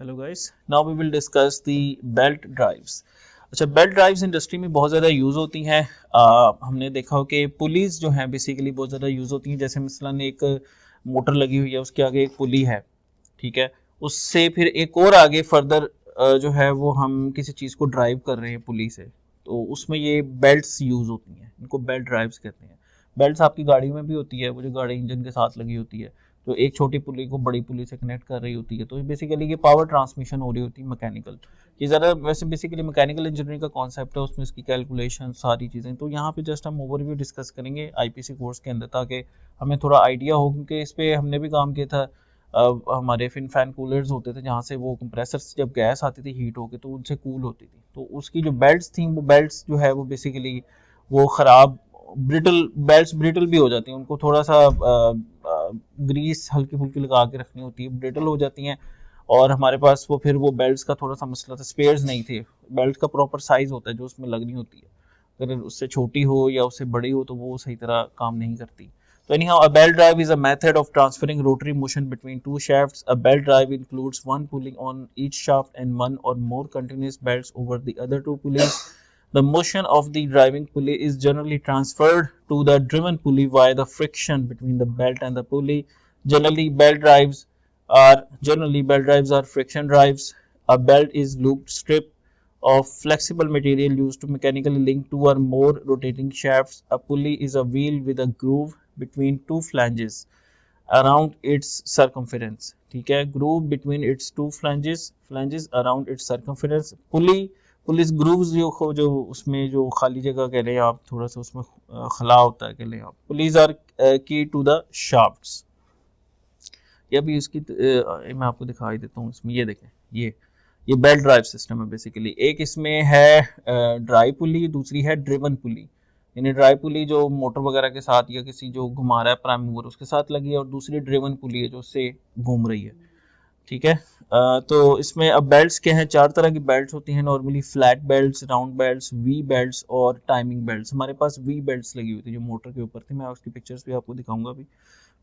Hello guys, now we will discuss the belt drives. अच्छा, belt drives industry में बहुत ज़्यादा यूज़ होती हैं। हमने देखा हो कि पुलीज जो हैं बेसिकली बहुत ज़्यादा यूज़ होती हैं। जैसे मसलन एक मोटर लगी हुई है, उसके आगे एक पुली है, ठीक है। उससे फिर एक और आगे फर्दर जो है वो हम किसी चीज़ को ड्राइव कर रहे हैं पुली से, तो उसमें ये बेल्ट्स यूज़ होती हैं। इनको बेल्ट ड्राइव्स कहते हैं। बेल्ट्स आपकी गाड़ी में भी होती है, वो जो गाड़ी इंजन के साथ लगी होती है, तो एक छोटी पुली को बड़ी पुली से कनेक्ट कर रही होती है। तो बेसिकली ये पावर ट्रांसमिशन हो रही होती है मैकेनिकल। ये ज़्यादा वैसे बेसिकली मैकेनिकल इंजीनियरिंग का कॉन्सेप्ट है, उसमें इसकी कैलकुलेशन सारी चीज़ें। तो यहाँ पे जस्ट हम ओवरव्यू डिस्कस करेंगे आईपीसी कोर्स के अंदर, ताकि हमें थोड़ा आइडिया हो, क्योंकि इस पर हमने भी काम किया था। हमारे फिन फैन कूलर्स होते थे, जहाँ से वो कंप्रेसर से जब गैस आती थी हीट होके, तो उनसे कूल होती थी। तो उसकी जो बेल्ट्स थी, वो बेल्ट्स जो है वो बेसिकली वो ख़राब ब्रिटल बेल्ट्स ब्रिटल भी हो जाती हैं। उनको थोड़ा सा ग्रीस हल्की फुल्की लगा के रखनी होती है, ब्रिटल हो जाती हैं। और हमारे पास वो फिर वो बेल्ट्स का थोड़ा सा मसला था, स्पेयर्स नहीं थे। बेल्ट का प्रॉपर साइज होता है जो उसमें लगनी होती है, अगर उससे छोटी हो या उससे बड़ी हो तो वो सही तरह काम नहीं करती। So anyhow, a belt drive is a method of transferring rotary motion between two shafts. A belt drive includes one pulley on each shaft and one or more continuous belts over the other two pulleys. The motion of the driving pulley is generally transferred to the driven pulley via the friction between the belt and the pulley. Generally belt drives are friction drives. A belt is looped strip of flexible material used to mechanically link two or more rotating shafts. A pulley is a wheel with a groove between two flanges around its circumference. ठीक है, groove between its two flanges around its circumference. Pulleys grooves जो उसमें जो खाली जगह कह रहे हैं आप, थोड़ा सा उसमें खला होता है, कह रहे हैं आप। पुलिस आर की टू द शाफ्ट्स। ये भी इसकी मैं आपको दिखाई देता हूँ। इसमें ये देखें, ये बेल्ट ड्राइव सिस्टम है बेसिकली। एक इसमें है ड्राई पुली, दूसरी है ड्रिवन पुली। यानी ड्राई पुली जो मोटर वगैरह के साथ या किसी जो घुमा रहा है प्राइम मूवर उसके साथ लगी है, और दूसरी ड्रिवन पुली है जो उससे घूम रही है, ठीक है। तो इसमें अब बेल्ट्स क्या हैं, चार तरह की बेल्ट्स होती हैं normally. Flat belts, round belts, V belts और टाइमिंग बेल्ट्स। हमारे पास वी बेल्ट्स लगी हुई थी जो मोटर के ऊपर थी, मैं उसकी पिक्चर्स भी आपको दिखाऊंगा अभी।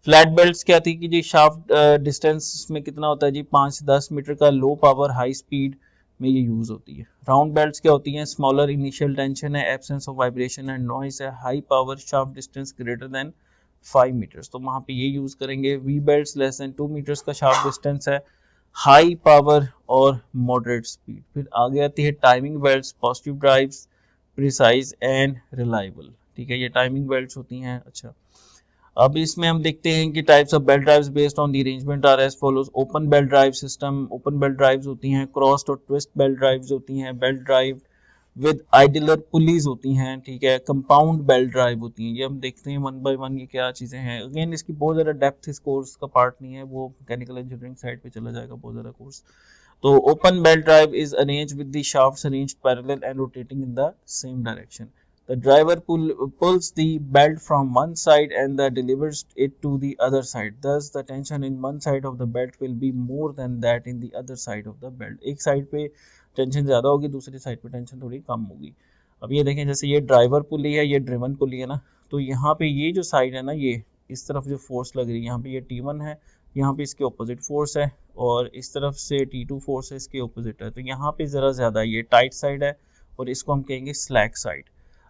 फ्लैट बेल्ट्स क्या थी कि जी शाफ्ट डिस्टेंस में कितना होता है जी, 5 से 10 मीटर का, लो पावर हाई स्पीड में ये यूज होती है। राउंड बेल्ट्स क्या होती हैं, स्मॉलर इनिशियल टेंशन है, absence of vibration and noise है, high power, shaft distance greater than 5 metres, तो वहाँ पे ये यूज करेंगे। V belts less than 2 metres का शाफ्ट डिस्टेंस है, हाई पावर और मॉडरेट स्पीड। फिर आगे आती है timing belts, positive drives, precise and reliable, ठीक है, ये टाइमिंग बेल्ट्स होती हैं। अच्छा, अब इसमें हम देखते हैं कि types of belt drives based on the arrangement are as follows. Open belt drive system, open belt drives होती हैं। क्रॉस्ड और ट्विस्ट बेल्ट ड्राइव्स होती हैं। Belt drive with idler pulleys होती हैं, ठीक है। कंपाउंड बेल्ट ड्राइव होती हैं। ये हम देखते हैं वन बाय वन ये क्या चीज़ें हैं। अगेन इसकी बहुत ज़्यादा डेप्थ इस कोर्स का पार्ट नहीं है, वो मैकेनिकल इंजीनियरिंग साइड पे चला जाएगा बहुत ज़्यादा कोर्स। तो open belt drive is arranged with the shafts arranged parallel and rotating in the same direction. The driver pulls the belt from one side and delivers it to the other side. Thus, the tension in one side of the belt will be more than that in the other side of the belt. एक side पे tension ज़्यादा होगी, दूसरी side पे tension थोड़ी कम होगी। अब ये देखें, जैसे ये ड्राइवर पुली है, ये ड्रिवन पुली है ना, तो यहाँ पे ये जो साइड है ना, ये इस तरफ जो फोर्स लग रही है, यहाँ पे ये T1 है, यहाँ पे इसके ऑपोजिट फोर्स है, और इस तरफ से T2 फोर्स है, इसके ऑपोजिट है। तो यहाँ पे ज़रा ज़्यादा ये टाइट साइड है, और इसको हम कहेंगे स्लैक साइड।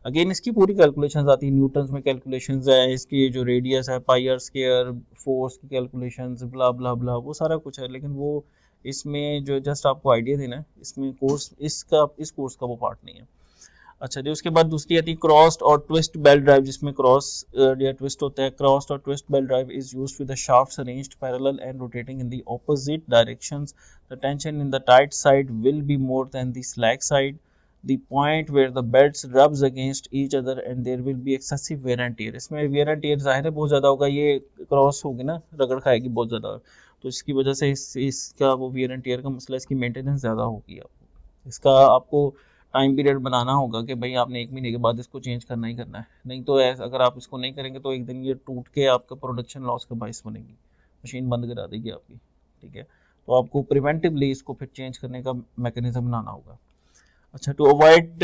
अगेन इसकी पूरी कैलकुलेशंस आती है, न्यूटन्स में कैलकुलेशंस है, इसकी जो रेडियस है, पाई आर स्क्वायर, फोर्स की कैलकुलेशंस, ब्ला ब्ला ब्ला, वो सारा कुछ है। लेकिन वो इसमें जो जस्ट आपको आइडिया देना है, इसमें कोर्स इस कोर्स का वो पार्ट नहीं है। अच्छा जी, उसके बाद दूसरी आती है क्रॉस्ड और ट्विस्ट बेल्ट ड्राइव, जिसमें क्रॉस या ट्विस्ट होता है। क्रॉस्ड और twist belt drive is used with the shafts arranged parallel and rotating in the opposite directions. The tension in the tight side will be more than the slack side, the point where the belts rubs against each other and there will be excessive wear and tear. इसमें wear and tear जाहिर है बहुत ज़्यादा होगा, ये cross होगी ना, रगड़ खाएगी बहुत ज़्यादा, तो इसकी वजह से इसका वो wear and tear का मसला, इसकी मेंटेनेंस ज़्यादा होगी। आपको इसका आपको टाइम पीरियड बनाना होगा कि भाई आपने 1 महीने के बाद इसको चेंज करना ही करना है, नहीं तो अगर आप इसको नहीं करेंगे तो एक दिन ये टूट के आपका प्रोडक्शन लॉस का बाइस बनेगी, मशीन बंद करा देगी आपकी, ठीक है। तो आपको प्रिवेंटिवली इसको फिर चेंज करने का मैकेनिज्म बनाना होगा। अच्छा, to avoid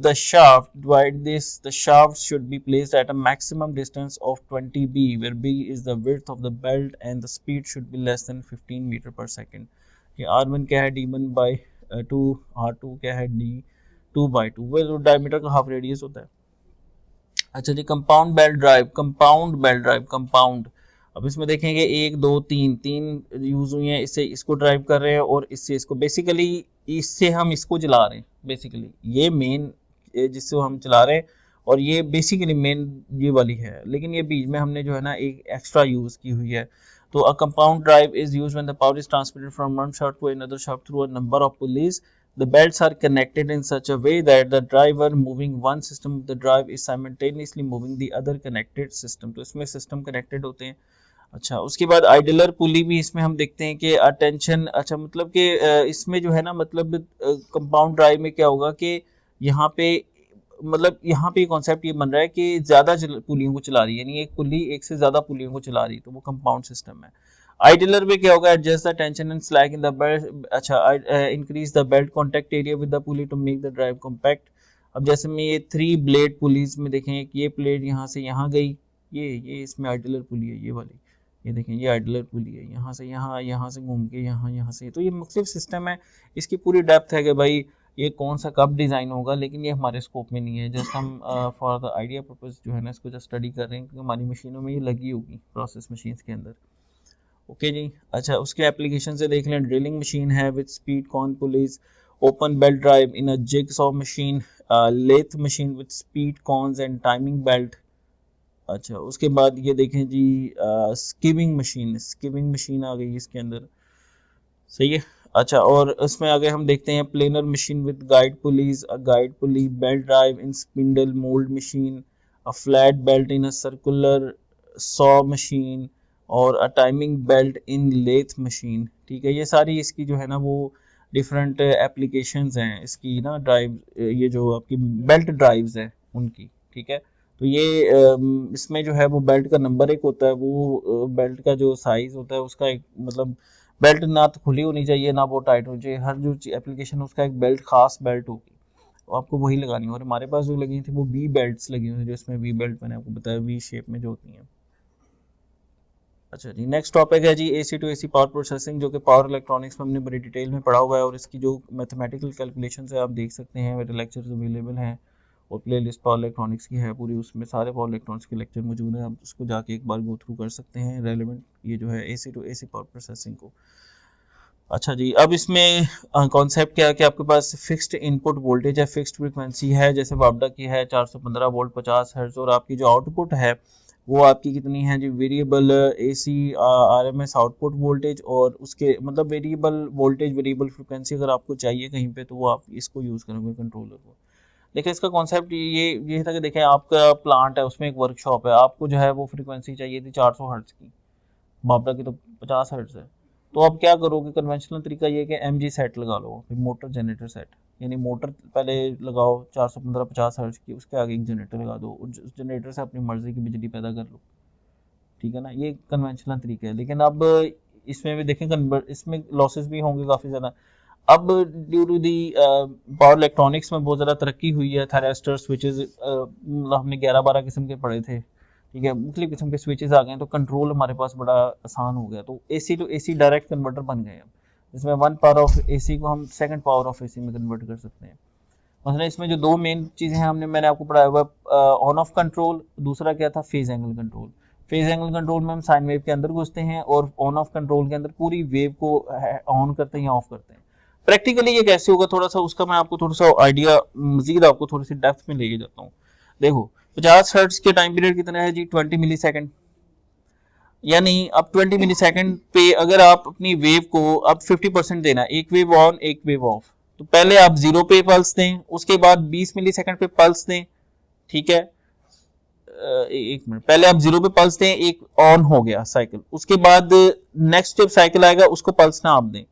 the shaft should be placed at a maximum distance of 20 b, where b is the width of the belt and the speed should be less than 15 meter per second. कि R1 क्या है D1/2, R2 क्या है D2/2, वो diameter का half radius होता है। अच्छा जी, कंपाउंड बेल्ट ड्राइव, कंपाउंड। अब इसमें देखेंगे 1 2 3 यूज हुई हैं, इससे इसको ड्राइव कर रहे हैं और इससे इसको, बेसिकली इससे हम इसको चला रहे हैं, बेसिकली ये मेन जिससे हम चला रहे हैं, और ये बेसिकली मेन ये वाली है, लेकिन ये बीच में हमने जो है ना एक एक्स्ट्रा यूज की हुई है। तो a compound drive is used when the power is transmitted from one shaft to another shaft through a number of pulleys. The belts are connected in such a way that the driver moving one system of the drive is simultaneously moving the other connected system. तो इसमें system connected होते हैं। अच्छा, उसके बाद idler pulley भी इसमें हम देखते हैं कि अटेंशन, अच्छा मतलब कि इसमें जो है ना, मतलब कंपाउंड ड्राइव में क्या होगा कि यहाँ पे, मतलब यहाँ पे कॉन्सेप्ट ये बन रहा है कि ज्यादा पुलियों को चला रही है, यानी एक पुली एक से ज्यादा पुलियों को चला रही है, तो वो कंपाउंड सिस्टम है। आइडलर में क्या होगा, adjust the tension and slack in the belt, अच्छा increase the belt contact area with the pulley to make the drive compact. अब जैसे में ये 3 ब्लेड पुलीज में देखें कि ये प्लेट यहाँ से यहाँ गई, ये इसमें आइडलर पुली है, ये वाली, ये देखें ये आइडलर पुली है, यहाँ से यहाँ, यहाँ से घूम के यहाँ से, तो ये मुख्तलिफ सिस्टम है। इसकी पूरी डेप्थ है कि भाई ये कौन सा कब डिज़ाइन होगा, लेकिन ये हमारे स्कोप में नहीं है, जस्ट हम फॉर द आइडिया पर्पज जो है ना इसको जस्ट स्टडी कर रहे हैं, क्योंकि हमारी मशीनों में ये लगी होगी, प्रोसेस मशीन्स के अंदर। ओके जी, अच्छा उसके एप्लीकेशन से देख लें। ड्रिलिंग मशीन है with speed cone pulleys, open belt drive in a jigsaw machine, lathe machine with speed cones and timing belt. अच्छा उसके बाद ये देखें जी, स्कीविंग मशीन आ गई इसके अंदर, सही है। अच्छा, और उसमें आगे हम देखते हैं planer machine with guide pulleys, a guide pulley, belt drive in spindle mould machine, a flat belt in a circular saw machine, और a timing belt in lathe machine. ठीक है, ये सारी इसकी जो है ना वो डिफरेंट एप्लीकेशंस हैं इसकी ना, ड्राइव, ये जो आपकी बेल्ट ड्राइव्स हैं उनकी। ठीक है, तो ये इसमें जो है वो बेल्ट का नंबर एक होता है, वो बेल्ट का जो साइज होता है उसका एक, मतलब बेल्ट ना तो खुली होनी चाहिए ना वो टाइट होनी चाहिए, हर जो एप्लीकेशन उसका एक बेल्ट, खास बेल्ट होगी, तो आपको वही लगानी है। और हमारे पास जो लगी थी वो वी बेल्ट्स लगी हुई थी, जो इसमें वी बेल्ट मैंने आपको बताया वी शेप में जो होती हैं। अच्छा जी, नेक्स्ट टॉपिक है जी AC to AC power processing, जो कि पावर इलेक्ट्रॉनिक्स में हमने बड़ी डिटेल में पढ़ा हुआ है, और इसकी जो मैथमेटिकल कैलकुलेशन है आप देख सकते हैं, मेरे लेक्चर्स अवेलेबल हैं, और प्ले लिस्ट पावर इलेक्ट्रॉनिक्स की है पूरी, उसमें सारे पावर इलेक्ट्रॉनिक्स के लेक्चर मौजूद हैं, आप उसको जाके एक बार गो थ्रू कर सकते हैं, रेलिवेंट ये जो है AC to AC power processing को। अच्छा जी, अब इसमें कॉन्सेप्ट क्या है कि आपके पास फिक्स्ड इनपुट वोल्टेज है, फिक्स्ड फ्रीक्वेंसी है, जैसे वापडा की है 415 वोल्ट 50 हर्ट्ज, और आपकी जो आउटपुट है वो आपकी कितनी है जी, variable AC RMS output voltage, और उसके मतलब वेरिएबल वोल्टेज, वेरिएबल फ्रीक्वेंसी अगर आपको चाहिए कहीं पे तो वो आप इसको यूज़ करोगे कंट्रोलर को। देखिए इसका कॉन्सेप्ट ये था कि देखें आपका प्लांट है, उसमें एक वर्कशॉप है, आपको जो है वो फ्रीक्वेंसी चाहिए थी 400 हर्ट्ज की, बापडा की तो 50 हर्ट्ज है, तो आप क्या करोगे, कन्वेंशनल तरीका ये कि MG सेट लगा लो, फिर मोटर जनरेटर सेट, यानी मोटर पहले लगाओ 415 50 हर्ट्ज की, उसके आगे एक जनरेटर लगा दो, उस जनरेटर से अपनी मर्जी की बिजली पैदा कर लो। ठीक है ना, ये कन्वेंशनल तरीका है, लेकिन अब इसमें भी देखें इसमें लॉसेस भी होंगे काफ़ी ज़्यादा। अब due to the power electronics में बहुत ज़्यादा तरक्की हुई है, थायरेस्टर स्विचेज, मतलब हमने 11-12 किस्म के पढ़े थे, ठीक है, मुख्तलिफ किस्म के स्विचेस आ गए हैं, तो कंट्रोल हमारे पास बड़ा आसान हो गया, तो AC to AC direct converter बन गए अब, इसमें 1 पावर ऑफ AC को हम 2nd पावर ऑफ AC में कन्वर्ट कर सकते हैं। मतलब इसमें जो दो मेन चीज़ें हैं मैंने आपको पढ़ाया हुआ, ऑन ऑफ कंट्रोल, दूसरा क्या था, phase angle control. Phase angle control में हम साइन वेव के अंदर घुसते हैं, और ऑन ऑफ कंट्रोल के अंदर पूरी वेव को ऑन करते हैं या ऑफ करते हैं। प्रैक्टिकली ये कैसे होगा, थोड़ा सा उसका मैं आपको थोड़ा सा आइडिया मजीद आपको थोड़ी सी डेप्थ में लेके जाता हूँ। देखो 50 हर्ट्ज के टाइम पीरियड कितना है जी, 20 मिली सेकेंड, यानी अब 20 मिली सेकेंड पे अगर आप अपनी वेव को अब 50% देना, एक वेव ऑन एक वेव ऑफ, तो पहले आप 0 पे पल्स दें, उसके बाद 20 मिली सेकेंड पे पल्स दें। ठीक है, एक मिनट, पहले आप 0 पे पल्स दें, एक ऑन हो गया साइकिल, उसके बाद नेक्स्ट जब साइकिल आएगा उसको पल्स ना आप दें।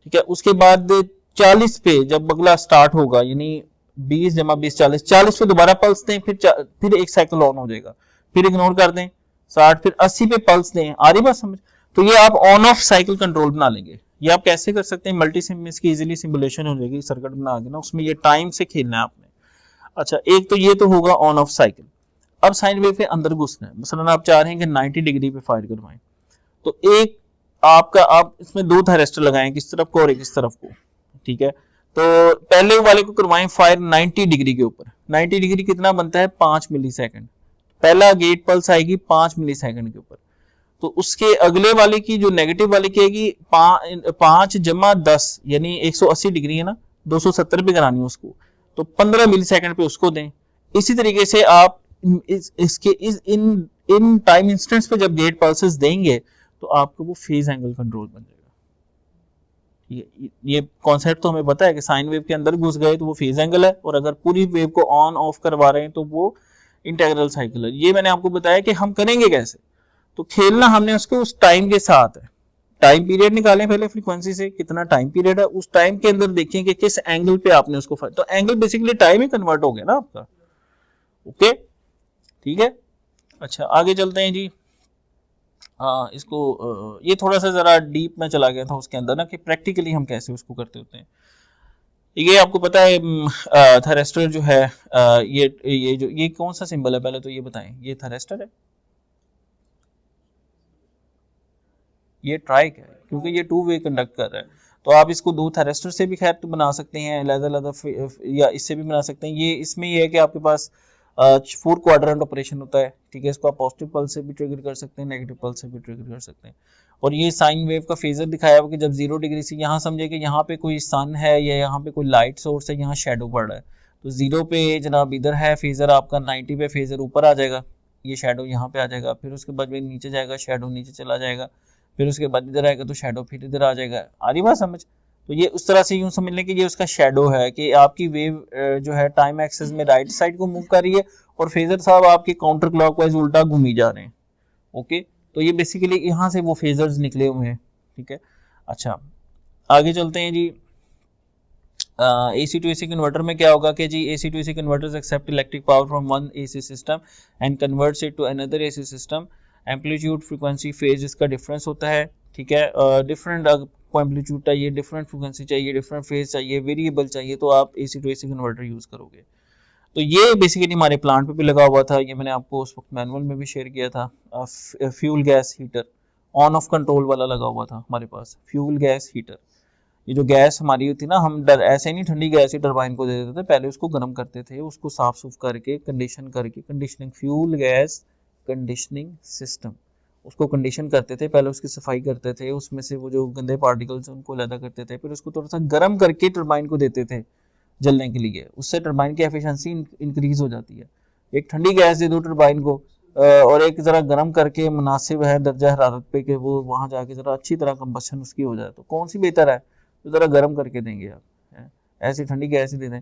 ठीक है, उसके बाद 40 पे जब अगला स्टार्ट होगा, यानी 20 जमा 20 40 पे दोबारा पल्स दें, फिर एक साइकिल ऑन हो जाएगा, फिर इग्नोर कर दें 60, फिर 80 पे पल्स दें। आ रही बात समझ? तो ये आप ऑन ऑफ साइकिल कंट्रोल बना लेंगे। ये आप कैसे कर सकते हैं, मल्टी सिम में इसकी इजीली सिमुलेशन हो जाएगी, सर्किट बना के ना, उसमें ये टाइम से खेलना है आपने। अच्छा, एक तो ये तो होगा ऑन ऑफ साइकिल। अब साइन वेव के अंदर घुसना है, मसलन आप चाह रहे हैं कि 90 डिग्री पे फायर करवाएं, तो एक आप इसमें दो थायरिस्टर लगाएं, किस तरफ को और किस तरफ को, ठीक है। तो पहले वाले को करवाएं फायर 90 डिग्री के ऊपर। 90 डिग्री कितना बनता है, 5 मिली सेकेंड। पहला गेट पल्स आएगी 5 मिली सेकेंड के ऊपर। तो उसके अगले वाले की जो नेगेटिव वाले की आएगी 5 जमा 10 यानी 180 डिग्री है ना, 270 पे करानी है उसको, तो 15 मिली सेकेंड पे उसको दें। इसी तरीके से आप इन टाइम इंस्टेंट्स पे जब गेट पल्सेस देंगे तो आपको वो फेज एंगल कंट्रोल बन जाएगा। ये कॉन्सेप्ट तो हमें पता है कि साइन वेव के अंदर घुस गए तो वो फेज एंगल है, और अगर पूरी वेव को ऑन ऑफ करवा रहे हैं तो वो इंटीग्रल साइकिल है। ये मैंने आपको बताया कि हम करेंगे कैसे। तो खेलना हमने उसको उस टाइम के साथ है। टाइम पीरियड निकालें पहले फ्रीक्वेंसी से, कितना टाइम पीरियड है, उस टाइम के अंदर देखें कि किस एंगल पे आपने उसको, तो एंगल बेसिकली टाइम ही कन्वर्ट हो गया ना आपका। ओके, ठीक है। अच्छा आगे चलते हैं जी। इसको ये थोड़ा सा जरा डीप में चला गया था उसके अंदर ना, कि प्रैक्टिकली हम कैसे उसको करते होते हैं। ये आपको पता है थरेस्टर जो है, ये कौन सा सिंबल है पहले तो ये बताएं, ये थरेस्टर है, ये ट्राइक है, क्योंकि ये टू वे कंडक्ट कर रहा है। तो आप इसको दो थरेस्टर से भी खैर तो बना सकते हैं, या इससे भी बना सकते हैं। ये इसमें ये है कि आपके पास 4 क्वाड्रेंट ऑपरेशन होता है, ठीक है। इसको आप पॉजिटिव पल्स से भी ट्रिगर कर सकते हैं, नेगेटिव पल्स से भी ट्रिगर कर सकते हैं। और ये साइन वेव का फेजर दिखाया हुआ कि जब 0 डिग्री से, यहाँ समझे कि यहाँ पे कोई सन है या यहाँ पे कोई लाइट सोर्स है, यहाँ शेडो पड़ रहा है, तो 0 पे जनाब इधर है फेजर आपका, 90 पे फेजर ऊपर आ जाएगा, ये शेडो यहाँ पे आ जाएगा, फिर उसके बाद में नीचे जाएगा, शेडो नीचे चला जाएगा, फिर उसके बाद इधर आएगा तो शेडो फिर इधर आ जाएगा। आ रही बात समझ। तो ये उस तरह से यूं समझ लें कि ये उसका शेडो है, कि आपकी वेव जो है टाइम एक्सिस में राइट साइड को मूव कर रही है और फेजर साहब आपके काउंटर क्लॉकवाइज उल्टा घूमी जा रहे हैं। ओके, तो ये बेसिकली यहाँ से वो फेजर्स निकले हुए हैं, ठीक है। अच्छा आगे चलते हैं जी। AC टू AC कन्वर्टर में क्या होगा कि जी AC to AC converters accept electric power from one AC system and converts it to another AC system. Amplitude frequency phase इसका डिफरेंस होता है, ठीक है। डिफरेंट आपको एम्पलीट्यूड चाहिए, डिफरेंट फ्रीक्वेंसी चाहिए, डिफरेंट फेज चाहिए, वेरिएबल चाहिए, तो आप AC to AC converter use करोगे। तो ये बेसिकली हमारे प्लांट पे भी लगा हुआ था, ये मैंने आपको उस वक्त मैनुअल में भी शेयर किया था। Fuel gas heater on off control वाला लगा हुआ था हमारे पास, फ्यूल गैस हीटर। ये जो गैस हमारी होती ना, हम ऐसे नहीं ठंडी गैस ही टरबाइन को दे देते थे, पहले उसको गर्म करते थे, उसको साफ सुफ करके कंडीशन करके, conditioning fuel gas conditioning system, उसको कंडीशन करते थे, पहले उसकी सफाई करते थे, उसमें से वो जो गंदे पार्टिकल्स उनको अलग करते थे, फिर उसको थोड़ा सा गर्म करके टरबाइन को देते थे जलने के लिए, उससे टरबाइन की एफिशिएंसी इंक्रीज हो जाती है। एक ठंडी गैस दे दो टरबाइन को और एक जरा गर्म करके मुनासिब है दर्जा हरारत पे कि वो वहां जाके जरा अच्छी तरह कंबशन उसकी हो जाए, तो कौन सी बेहतर है, तो जरा गर्म करके देंगे आप, ऐसी ठंडी गैस ही दे दें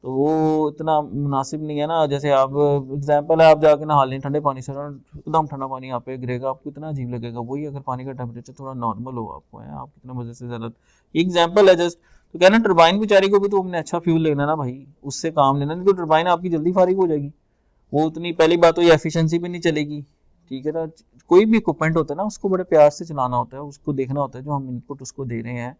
तो वो इतना मुनासिब नहीं है ना। जैसे आप एग्जाम्पल है, आप जाके नहा लें ठंडे पानी से, एकदम ठंडा पानी आप पे गिरेगा, आपको इतना अजीब लगेगा। वही अगर पानी का टेम्परेचर थोड़ा नॉर्मल हो आपको, है आप कितना मजे से जरूरत, एग्जाम्पल है जस्ट। तो कहना टरबाइन बेचारी को भी तो हमने अच्छा फ्यूल लेना ना भाई, उससे काम लेना, नहीं तो टरबाइन आपकी जल्दी फारिग हो जाएगी, वो उतनी पहली बात तो ये एफिशिएंसी भी नहीं चलेगी, ठीक है ना। कोई भी इक्विपमेंट होता है ना, उसको बड़े प्यार से चलाना होता है, उसको देखना होता है जो हम इनपुट उसको दे रहे हैं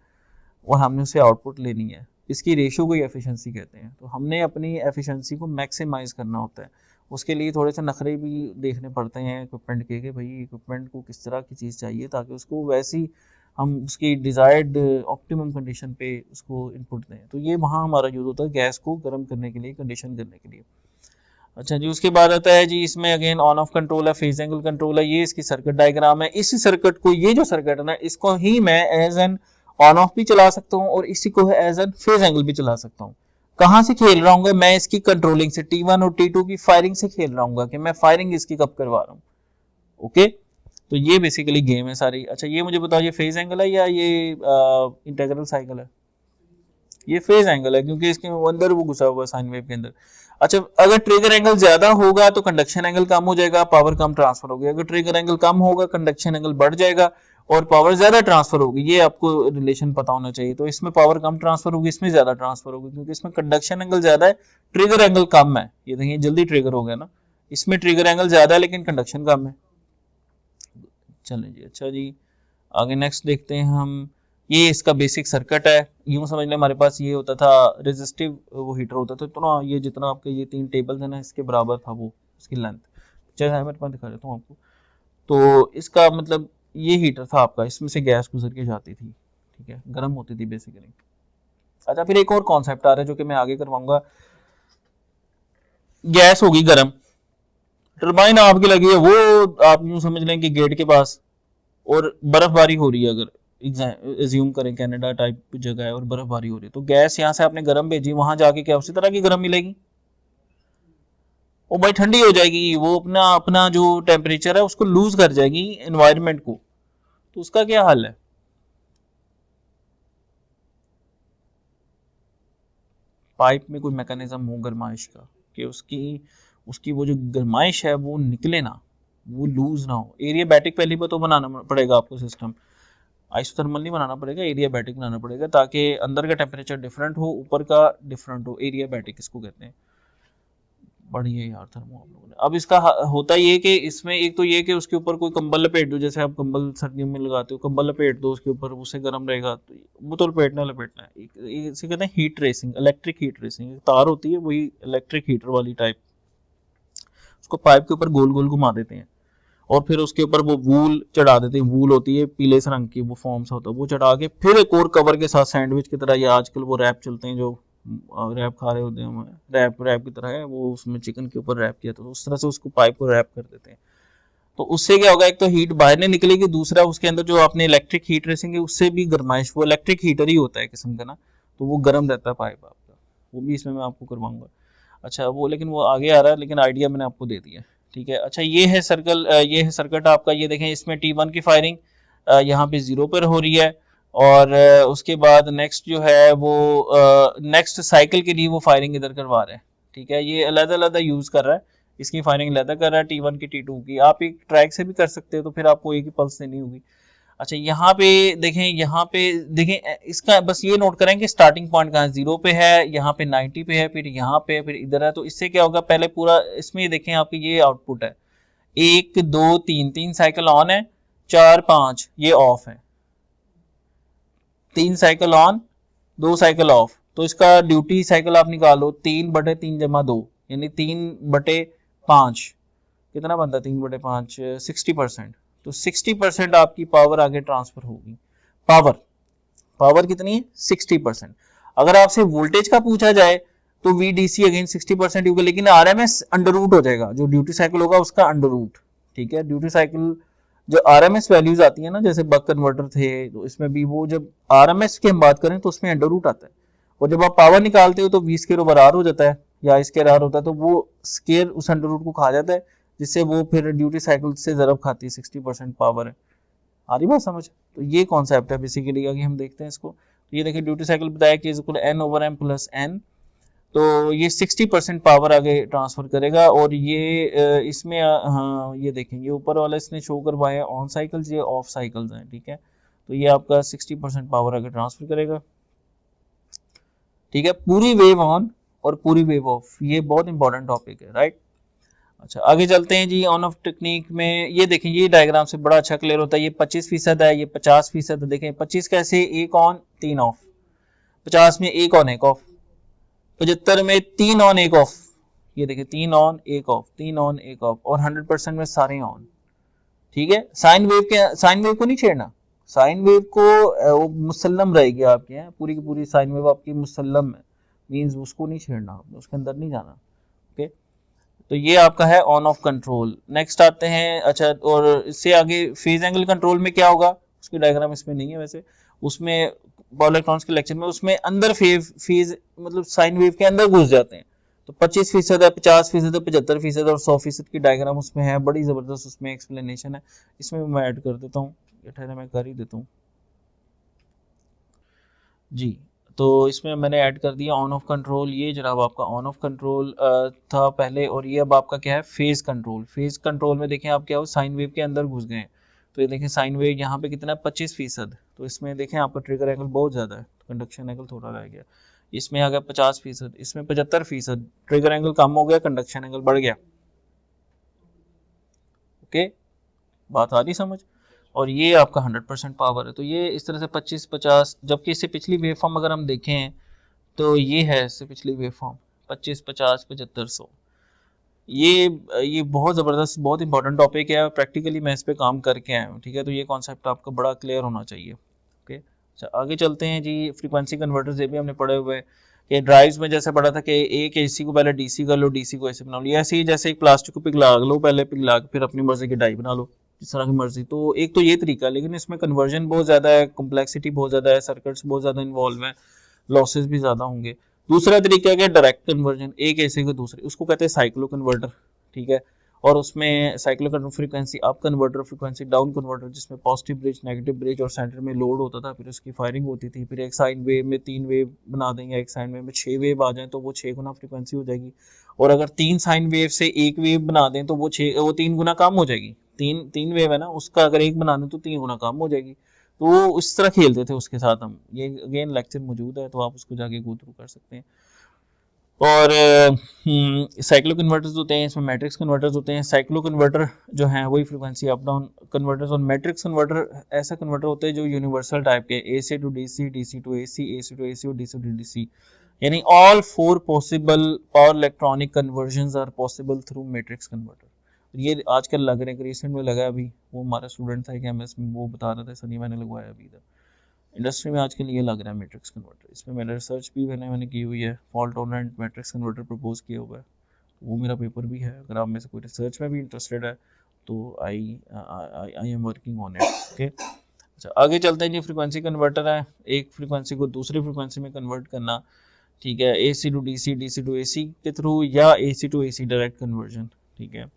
और हमने उससे आउटपुट लेनी है, इसकी रेशियो को ही एफिशिएंसी कहते हैं। तो हमने अपनी एफिशिएंसी को मैक्सिमाइज करना होता है, उसके लिए थोड़े से नखरे भी देखने पड़ते हैं इक्विपमेंट के, कि भाई इक्विपमेंट को किस तरह की चीज़ चाहिए ताकि उसको वैसी हम उसकी डिजायर्ड ऑप्टिमम कंडीशन पे उसको इनपुट दें। तो ये वहाँ हमारा यूज होता है गैस को गर्म करने के लिए, कंडीशन करने के लिए। अच्छा जी, उसके बाद आता है जी, इसमें अगेन ऑन ऑफ कंट्रोल है, फेज एंगल कंट्रोल है, ये इसकी सर्किट डायग्राम है। इसी सर्किट को, ये जो सर्किट है ना, इसको ही मैं एज एन ऑन ऑफ भी चला सकता हूँ और इसी को एज एन फेज एंगल भी चला सकता हूँ। कहाँ से खेल रहा हूँ मैं, इसकी कंट्रोलिंग से, T1 और T2 की फायरिंग से खेल रहा हूँ कि मैं फायरिंग इसकी कब करवा रहा हूँ। ओके, तो ये बेसिकली गेम है सारी। अच्छा ये मुझे बताओ, ये फेज एंगल है या ये इंटीग्रल साइकिल है? ये फेज एंगल है, क्योंकि इसके अंदर वो घुसा हुआ है साइन वेव के अंदर। अच्छा, अगर ट्रिगर एंगल ज्यादा होगा तो कंडक्शन एंगल कम हो जाएगा, पावर कम ट्रांसफर होगी। अगर ट्रिगर एंगल कम होगा कंडक्शन एंगल बढ़ जाएगा और पावर ज्यादा ट्रांसफर होगी। ये आपको रिलेशन पता होना चाहिए। तो इसमें पावर कम ट्रांसफर होगी, इसमें ज्यादा ट्रांसफर होगी, क्योंकि इसमें कंडक्शन एंगल ज्यादा है, ट्रिगर एंगल कम है। ये देखिए जल्दी ट्रिगर हो गया ना, इसमें ट्रिगर एंगल ज्यादा है लेकिन कंडक्शन कम है। चलें जी, अच्छा जी आगे नेक्स्ट देखते हैं हम। ये इसका बेसिक सर्किट है, यूं समझ लें हमारे पास ये होता था रेजिस्टिव वो हीटर होता था, तो ना ये जितना आपके ये 3 टेबल्स है ना, इसके बराबर था वो उसकी लेंथ। चलिए मैं दिखा देता हूँ आपको। तो इसका मतलब ये हीटर था आपका, इसमें से गैस गुजर के जाती थी, ठीक है, गर्म होती थी बेसिकली। अच्छा, फिर एक और कॉन्सेप्ट आ रहा है जो कि मैं आगे करवाऊंगा। गैस होगी गर्म, टरबाइन आपकी लगी है वो आप यूं समझ लें कि गेट के पास, और बर्फबारी हो रही है, अगर एज्यूम करें कनाडा टाइप जगह है और बर्फबारी हो रही है, तो गैस यहाँ से आपने गर्म भेजी, वहां जाके क्या उसी तरह की गर्म मिलेगी? वो भाई ठंडी हो जाएगी, वो अपना अपना जो टेम्परेचर है उसको लूज कर जाएगी एनवायरनमेंट को, तो उसका क्या हाल है? पाइप में कोई मैकेनिज्म हो गर्माइश का कि उसकी उसकी वो जो गर्माइश है वो निकले ना, वो लूज ना हो। एरियाबैटिक पहले पर तो बनाना पड़ेगा आपको सिस्टम, आइसोथर्मल नहीं बनाना पड़ेगा, एरियाबैटिक बनाना पड़ेगा, ताकि अंदर का टेम्परेचर डिफरेंट हो, ऊपर का डिफरेंट हो। एरियाबैटिक इसको कहते हैं। बढ़िया यार थर्मो आप लोगों ने। अब इसका होता ये कि इसमें एक तो ये कि उसके ऊपर कोई कंबल लपेट दो, जैसे आप कंबल सर्दियों में लगाते हो, कंबल लपेट दो उसके ऊपर, उससे गर्म रहेगा, तो वो तो लपेटना है। इसे कहते हैं heat racing, electric heat racing. तार होती है वही इलेक्ट्रिक हीटर वाली टाइप, उसको पाइप के ऊपर गोल गोल घुमा देते हैं, और फिर उसके ऊपर वो वूल चढ़ा देते हैं। वूल होती है पीले से रंग की, वो फॉर्म सा होता है, वो चढ़ा के फिर एक और कवर के साथ सैंडविच की तरह, या आजकल वो रैप चलते हैं जो रैप खा रहे होते हैं, रैप की तरह है वो, उसमें चिकन के ऊपर रैप किया, तो उस तरह से उसको पाइप को रैप कर देते हैं। तो उससे क्या होगा, एक तो हीट बाहर नहीं निकलेगी, दूसरा उसके अंदर जो आपने इलेक्ट्रिक हीट रेसिंग है उससे भी गर्माइश, वो इलेक्ट्रिक हीटर ही होता है किस्म का ना, तो वो गर्म रहता है पाइप आपका। वो भी इसमें मैं आपको करवाऊंगा। अच्छा वो, लेकिन वो आगे आ रहा है, लेकिन आइडिया मैंने आपको दे दिया, ठीक है। अच्छा ये है सर्कल, ये है सर्किट आपका, ये देखें इसमें T1 की फायरिंग यहाँ पे 0 पर हो रही है, और उसके बाद नेक्स्ट जो है वो नेक्स्ट साइकिल के लिए वो फायरिंग इधर करवा रहे हैं, ठीक है। ये अलग अलग यूज कर रहा है, इसकी फायरिंग अलग कर रहा है, T1 की T2 की। आप एक ट्रैक से भी कर सकते हो, तो फिर आपको एक ही पल्स देनी होगी। अच्छा यहाँ पे देखें, यहाँ पे देखें, इसका बस ये नोट करें कि स्टार्टिंग पॉइंट कहाँ 0 पे है, यहाँ पे 90 पे है, फिर यहाँ पे, फिर इधर है। तो इससे क्या होगा, पहले पूरा इसमें देखें आपकी ये आउटपुट है, 1 2 3, 3 साइकिल ऑन है, 4 5 ये ऑफ है, 3 साइकिल ऑन 2 साइकिल ऑफ। तो इसका ड्यूटी साइकिल आप निकालो, 3/3 जमा 2, यानी 3/5, कितना बनता है 3/5? 60%। तो 60% आपकी पावर आगे ट्रांसफर होगी। पावर पावर कितनी है? 60%। अगर आपसे वोल्टेज का पूछा जाए तो VDC अगेन 60% होगा, लेकिन RMS अंडर रूट हो जाएगा, जो ड्यूटी साइकिल होगा उसका अंडर रूट, ठीक है। ड्यूटी साइकिल जो RMS वैल्यूज आती है ना, जैसे बक कन्वर्टर थे, तो इसमें भी वो जब RMS की हम बात करें तो उसमें अंडर रूट आता है, और जब आप पावर निकालते हो तो V स्क्वायर ओवर R हो जाता है, या स्क्वायर R होता है, तो वो स्क्वायर उस अंडर रूट को खा जाता है, जिससे वो फिर ड्यूटी साइकिल से ज़रब खाती है। 60% पावर है। आ रही बात समझ? तो ये कॉन्सेप्ट है बेसिकली। आगे हम देखते हैं इसको। तो ये देखिए ड्यूटी साइकिल बताया कि N/M + N, तो ये 60% पावर आगे ट्रांसफर करेगा। और ये इसमें हाँ ये देखें, ये ऊपर वाला इसने शो करवाया ऑन साइकिल्स, ये ऑफ साइकिल्स हैं, ठीक है। तो ये आपका 60% पावर आगे ट्रांसफर करेगा, ठीक है। पूरी वेव ऑन और पूरी वेव ऑफ, ये बहुत इंपॉर्टेंट टॉपिक है, राइट। अच्छा आगे चलते हैं जी। ऑन ऑफ टेक्निक में ये देखें, ये डायग्राम से बड़ा अच्छा क्लियर होता है। ये 25% है, ये 50% है। देखें 25 कैसे, 1 ऑन 3 ऑफ, 50 में 1 ऑन 1 ऑफ, 75 में 3 ऑन 1 ऑफ, ये देखें 3 ऑन 1 ऑफ, 3 ऑन 1 ऑफ, और 100% में सारे ऑन, ठीक है। साइन वेव को नहीं छेड़ना, साइन वेव को वो मुसल्लम रहेगी आपके यहाँ, पूरी की पूरी साइन वेव आपकी मुसल्लम है, मींस उसको नहीं छेड़ना आपने, उसके अंदर नहीं जाना, ओके। तो ये आपका है ऑन ऑफ कंट्रोल। नेक्स्ट आते हैं, अच्छा और इससे आगे फेज एंगल कंट्रोल में क्या होगा, उसकी डायग्राम इसमें नहीं है वैसे, उसमें पावर इलेक्ट्रॉनिक्स के लेक्चर में, उसमें अंदर फेज मतलब साइन वेव के अंदर घुस जाते हैं। तो 25% है, 50% है, 75% और 100% की डायग्राम उसमें है, बड़ी जबरदस्त उसमें एक्सप्लेनेशन है। इसमें मैं ऐड कर देता हूँ, ठहरा मैं कर ही देता हूँ जी। तो इसमें मैंने ऐड कर दिया ऑन ऑफ कंट्रोल। ये जनाब आपका ऑन ऑफ कंट्रोल था पहले, और ये अब आपका क्या है, फेज कंट्रोल। फेज कंट्रोल में देखें आप क्या हो, साइन वेव के अंदर घुस गए। तो ये देखें साइन वेव यहाँ पे कितना है, 25%। तो इसमें देखें आपका ट्रिगर एंगल बहुत ज़्यादा है, कंडक्शन एंगल थोड़ा रह गया। इसमें आ गया 50%, इसमें 75%, ट्रिगर एंगल कम हो गया, कंडक्शन एंगल बढ़ गया, ओके। बात आ रही समझ? और ये आपका 100% पावर है। तो ये इस तरह से 25-50, जबकि इससे पिछली वेव फॉर्म अगर हम देखें तो ये है इससे पिछली वेव फॉर्म 25 50 75 100। ये बहुत ज़बरदस्त, बहुत इंपॉर्टेंट टॉपिक है, प्रैक्टिकली मैं इस पे काम करके आया हूँ, ठीक है। तो ये कॉन्सेप्ट आपका बड़ा क्लियर होना चाहिए। ओके, अच्छा आगे चलते हैं जी। फ्रीक्वेंसी कन्वर्टर्स ये भी हमने पढ़े हुए हैं कि ड्राइव्स में जैसे पढ़ा था कि एक एसी को पहले डीसी कर लो, डीसी को एसी बना लो। ऐसे ही जैसे एक प्लास्टिक को पिघला लो, पहले पिघला के फिर अपनी मर्जी की डाई बना लो, जिस तरह की मर्जी। तो एक तो ये तरीका है, लेकिन इसमें कन्वर्जन बहुत ज़्यादा है, कॉम्प्लेक्सिटी बहुत ज़्यादा है, सर्किट्स बहुत ज़्यादा इन्वॉल्व है, लॉसेस भी ज़्यादा होंगे। दूसरा तरीका है कि डायरेक्ट कन्वर्जन, एक एसी को दूसरे, उसको कहते हैं साइक्लो कन्वर्टर, ठीक है। और उसमें cyclo converter frequency up converter, frequency down converter, जिसमें पॉजिटिव ब्रिज, नेगेटिव ब्रिज और सेंटर में लोड होता था, फिर उसकी फायरिंग होती थी। फिर एक साइन वेव में 3 वेव बना देंगे, एक साइन वेव में 6 वेव आ जाए तो वो 6 गुना फ्रीक्वेंसी हो जाएगी। और अगर 3 साइन वेव से एक वेव बना दें तो वो 3 गुना कम हो जाएगी। तीन वेव है ना, उसका अगर एक बना दें तो 3 गुना कम हो जाएगी। तो इस तरह खेलते थे उसके साथ हम। ये अगेन लेक्चर मौजूद है, तो आप उसको जाके गो थ्रू कर सकते हैं। और साइक्लो कन्वर्टर्स होते हैं, इसमें मैट्रिक्स कन्वर्टर्स होते हैं। साइक्लो कन्वर्टर जो है वही फ्रीक्वेंसी अप डाउन कन्वर्टर्स, और मैट्रिक्स कन्वर्टर ऐसा कन्वर्टर होते हैं जो यूनिवर्सल टाइप के, AC to DC, DC to AC, AC to AC और डीसी टू डीसी, यानी all 4 possible power electronic conversions are possible through matrix converter. ये आजकल लग रहे हैं, रिसेंट में लगा है अभी, वो हमारा स्टूडेंट था एक एमएस में, वो बता रहा था, सनी मैंने लगवाया अभी इधर इंडस्ट्री में आजकल ये लग रहा है मैट्रिक्स कन्वर्टर। इसमें मैंने रिसर्च भी मैंने की हुई है, fault tolerant matrix converter propose किया हुआ है, तो वो मेरा पेपर भी है। अगर आप में से कोई रिसर्च में भी इंटरेस्टेड है तो I am working on it. Okay, अच्छा आगे चलते हैं जी। फ्रीक्वेंसी कन्वर्टर है, एक फ्रीक्वेंसी को दूसरी फ्रीक्वेंसी में कन्वर्ट करना, ठीक है, AC to DC, DC to AC के थ्रू, या AC to AC direct conversion, ठीक है।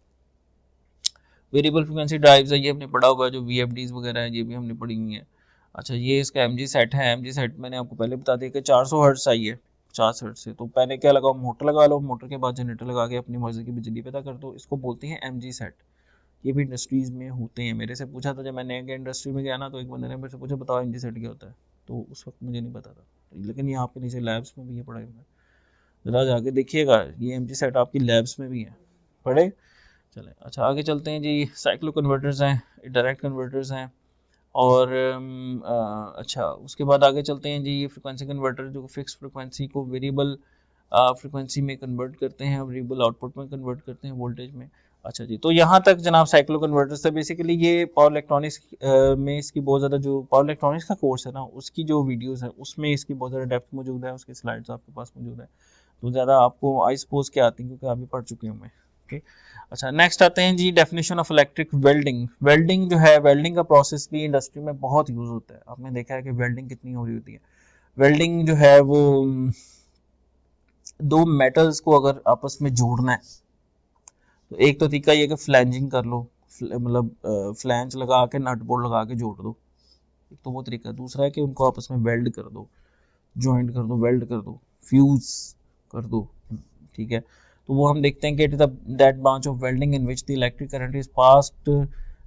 वेरिएबल फ्रीक्वेंसी ड्राइव्स है, ये हमने पढ़ा हुआ है, जो वीएफडीज वगैरह है ये भी हमने पढ़ी हुई है। अच्छा, ये इसका एमजी सेट है। एमजी सेट मैंने आपको पहले बता दिया कि 400 हर्ट्ज आई है, 50 हर्ट्ज से। तो पहले क्या लगाओ, मोटर लगा लो, मोटर के बाद जनरेटर लगा के अपनी मर्जी की बिजली पैदा कर दो, इसको बोलते हैं एमजी सेट। ये भी इंडस्ट्रीज में होते हैं। मेरे से पूछा था जब मैं नए इंडस्ट्री में गया ना, तो एक बंदे ने मेरे से पूछा बताओ एमजी सेट क्या होता है, तो उस वक्त मुझे नहीं पता था, लेकिन यहाँ पे नीचे लैब्स में भी ये पढ़ाई हुआ है, जरा जाके देखिएगा, ये एमजी सेट आपकी लैब्स में भी है, पढ़े चले। अच्छा आगे चलते हैं जी। साइक्लो कन्वर्टर्स हैं, डायरेक्ट कन्वर्टर्स हैं, और अच्छा उसके बाद आगे चलते हैं जी। ये फ्रिक्वेंसी कन्वर्टर जो फिक्स फ्रिक्वेंसी को वेरिएबल फ्रिक्वेंसी में कन्वर्ट करते हैं, वेरिएबल आउटपुट में कन्वर्ट करते हैं, वोल्टेज में। अच्छा जी, तो यहाँ तक जनाब साइक्लो कन्वर्टर्स है। बेसिकली ये पावर इलेक्ट्रॉनिक्स में इसकी बहुत ज़्यादा, जो पावर इलेक्ट्रॉनिक्स का कोर्स है ना, उसकी जो वीडियोस है उसमें इसकी बहुत ज़्यादा डेप्थ मौजूद है, उसकी स्लाइड्स आपके पास मौजूद है, तो ज़्यादा आपको आई सपोज के आती हैं क्योंकि अभी पढ़ चुकी हूँ मैं। ओके, अच्छा नेक्स्ट आते हैं जी, definition of electric welding. Welding जो है, वेल्डिंग का प्रोसेस भी इंडस्ट्री में बहुत यूज होता है। आपने देखा है कि वेल्डिंग कितनी हो रही होती है। वेल्डिंग जो है वो दो मेटल्स को अगर आपस में जोड़ना है, तो एक तो तरीका ये कि फ्लैंजिंग कर लो, मतलब फ्लैंज लगा के नट बोल्ट लगा के जोड़ दो, एक तो वो तरीका। दूसरा है कि उनको आपस में वेल्ड कर दो, ज्वाइंट कर दो, वेल्ड कर दो, फ्यूज कर दो, ठीक है। तो वो हम देखते हैं कि it is that branch of welding in which the electric current is passed,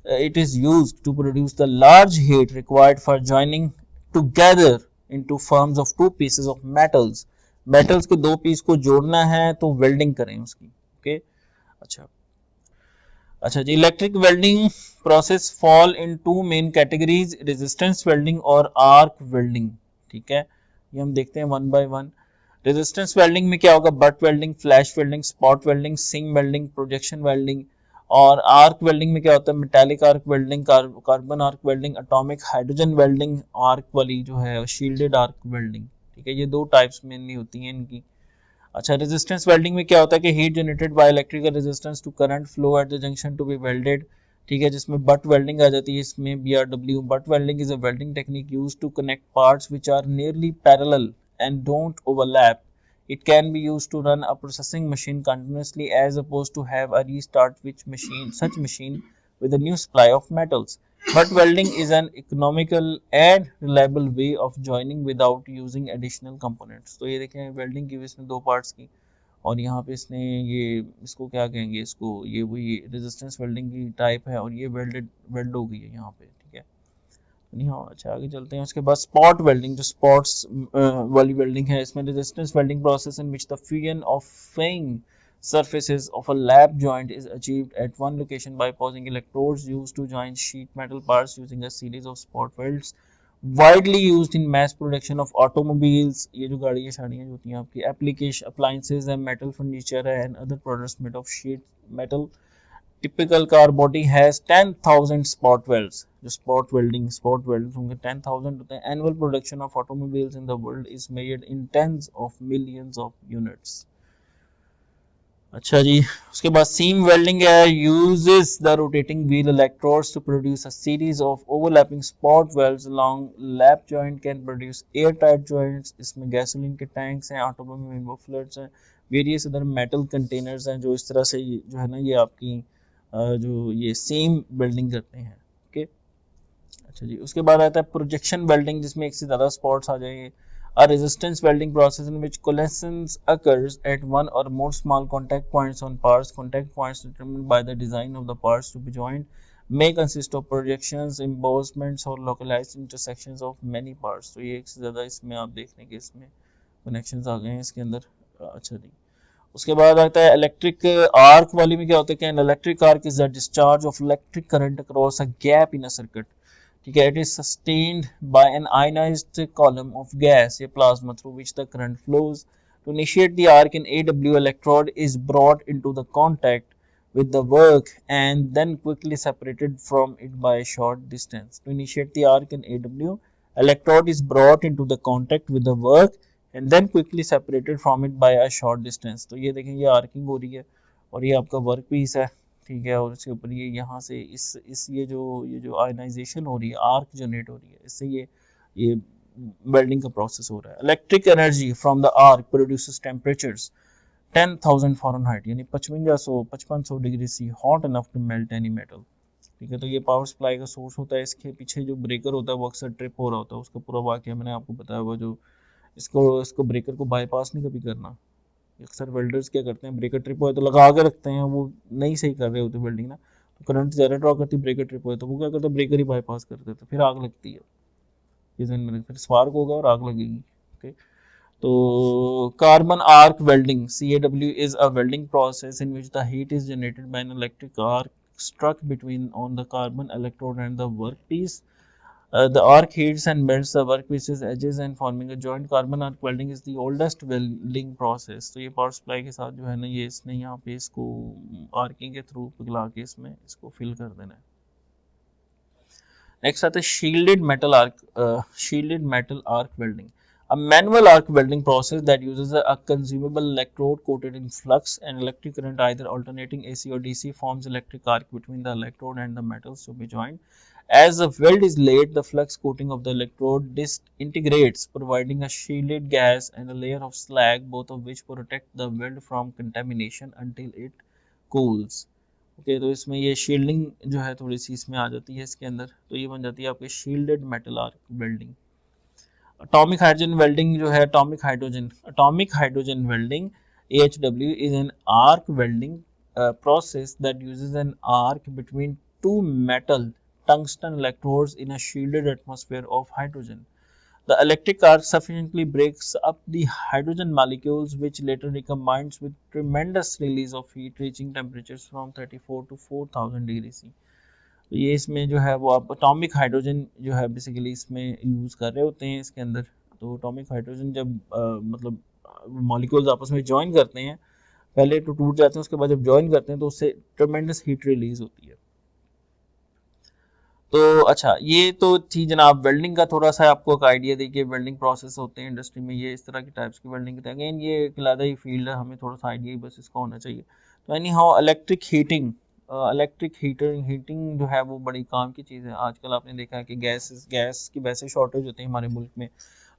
it is used to produce the large heat required for joining together into forms of two pieces of metals। metals के दो piece को जोड़ना है तो welding करें उसकी। Okay, अच्छा अच्छा जी। Electric welding process fall in two main categories, resistance welding और आर्क वेल्डिंग, ठीक है। ये हम देखते हैं one by one. Resistance welding में क्या होगा, butt welding, flash welding, spot welding, seam welding, projection welding. और आर्क वेल्डिंग में क्या होता है, metallic arc welding, carbon arc welding, atomic hydrogen welding, arc वाली जो है शील्डेड आर्क वेल्डिंग, ठीक है। ये दो टाइप्स मेनली होती हैं इनकी। अच्छा, रेजिस्टेंस वेल्डिंग में क्या होता है कि heat generated by electrical resistance to current flow at the junction to be welded, ठीक है, जिसमें बट वेल्डिंग आ जाती है इसमें, BRW। Butt welding is a welding technique used to connect parts which are nearly parallel and don't overlap। It can be used to run a processing machine continuously as opposed to have a restart such machine with a new supply of metals। But welding is an economical and reliable way of joining without using additional components। तो ये देखें, welding की इसने दो parts की, और यहाँ पे इसने ये, इसको क्या कहेंगे, इसको ये वही रेजिस्टेंस वेल्डिंग की टाइप है, और ये वेल्ड हो गई है यहाँ पे, ठीक है। नहीं हाँ, अच्छा आगे चलते हैं। उसके बाद स्पॉट वेल्डिंग, जो स्पॉट्स वाली वेल्डिंग है, इसमें resistance welding process in which the fusion of faying surfaces of a lap joint is achieved at one location by passing electrodes used to join sheet metal parts using a series of spot welds। Widely used in mass production of automobiles, ये जो गाड़ियाँ शाड़ियाँ होती हैं आपकी, application appliances and metal furniture है and other products made of sheet metal. Typical car body has 10,000 spot welds, जो spot welds होंगे 10,000 होते हैं। Annual production of automobiles in the world is measured in tens of millions of units. अच्छा जी, उसके बाद seam welding है, uses the rotating wheel electrodes to produce a series of overlapping spot welds along lap joint can produce air tight joints. इसमें gasoline के tanks हैं, automobile mufflers हैं, various other metal containers हैं, जो इस तरह से जो है ना ये आपकी जो ये सेम वेल्डिंग करते हैं। ओके, अच्छा जी, उसके बाद आता है प्रोजेक्शन वेल्डिंग, जिसमें एक से ज़्यादा स्पॉट्स आ जाएंगे। A resistance welding process in which coalescence occurs at one or more small contact points on parts. Contact points determined by the design of the parts to be joined may consist of projections, embossments or localized intersections of many parts. तो ये एक से ज़्यादा इसमें आप देखने के इसमें कनेक्शंस आ गए हैं इसके अंदर। अच्छा जी, उसके बाद आता है इलेक्ट्रिक आर्क वाली में क्या होता है कि an electric arc is the discharge of electric current across a gap in a circuit. ठीक है, it is sustained by an ionized column of gas या plasma through which the current flows. To initiate the arc, an AW electrode is brought into the contact with the work and then quickly separated from it by a short distance. To initiate the arc, an AW electrode is brought into the contact with the work and then quickly separated from it by a short distance. तो ये देखें, ये arcing हो रही है और ये आपका वर्क पीस है, ठीक है, और इसके ऊपर ये यहाँ से इस ये जो आयनाइजेशन हो रही है, आर्क जनरेट हो रही है, इससे ये वेल्डिंग का प्रोसेस हो रहा है। Electric energy from the arc produces temperatures 10,000 fahrenheit यानी 5500 degree C hot enough to melt any metal. ठीक है, तो ये पावर सप्लाई का सोर्स होता है। इसके पीछे जो ब्रेकर होता है वो अक्सर ट्रिप हो रहा होता है, उसका पूरा वाक्य मैंने आपको बताया हुआ। जो इसको ब्रेकर को बाईपास नहीं कभी करना। अक्सर वेल्डर्स क्या करते हैं, ब्रेकर ट्रिप होए तो लगा के रखते हैं, वो नहीं सही कर रहे होते वेल्डिंग ना, तो करंट ज़्यादा ड्रॉ करती, ब्रेकर ट्रिप होए तो वो क्या करता है, ब्रेकर ही बाईपास कर देते, फिर आग लगती है। ये ध्यान में रखें, फिर स्पार्क होगा और आग लगेगी। ओके, तो carbon arc welding CAW is a welding process in which the heat is generated by an electric arc struck between on the carbon electrode and the workpiece. The arc heats and melts the workpiece's edges and forming a joint. Carbon arc welding is the oldest welding process. तो ये power supply के साथ जो है ना, ये इसने यहाँ पे इसको आर्किंग के थ्रू पिघला के इसमें इसको फिल कर देना है। नेक्स्ट आता है shielded metal arc welding. A manual arc welding process that uses a consumable electrode coated in flux and electric current, either alternating AC or DC, forms electric arc between the electrode and the metals to be joined. As the weld is laid, the flux coating of the electrode disintegrates, providing a shielded gas and a layer of slag, both of which protect the weld from contamination until it cools. Okay, तो इसमें ये shielding जो है थोड़ी सी इसमें आ जाती है इसके अंदर, तो ये बन जाती है आपकी shielded metal arc welding. Atomic hydrogen welding जो है, atomic hydrogen welding AHW is an arc welding process that uses an arc between two metal tungsten electrodes in a shielded atmosphere of hydrogen. The electric arc sufficiently breaks up the hydrogen molecules, which later recombines with tremendous release of heat, reaching temperatures from 34 to 4,000 degree C. तो ये इसमें जो है वो आप atomic hydrogen जो है basically इसमें यूज़ कर रहे होते हैं इसके अंदर। तो एटॉमिक हाइड्रोजन जब मतलब मॉलिक्यूल्स आपस में ज्वाइन करते हैं, पहले तो टूट जाते हैं, उसके बाद जब ज्वाइन करते हैं तो उससे ट्रेमेंडस हीट रिलीज होती है। तो अच्छा, ये तो थी जनाब वेल्डिंग का थोड़ा सा आपको एक आइडिया दी कि वेल्डिंग प्रोसेस होते हैं इंडस्ट्री में, ये इस तरह की टाइप्स की वेल्डिंग होते हैं। अगेन ये एक अलग ही फील्ड है, हमें थोड़ा सा आइडिया ही बस इसका होना चाहिए। तो एनी हाउ इलेक्ट्रिक हीटिंग जो है वो बड़ी काम की चीज़ है। आजकल आपने देखा है कि गैस की वैसे शॉर्टेज होती है हमारे मुल्क में,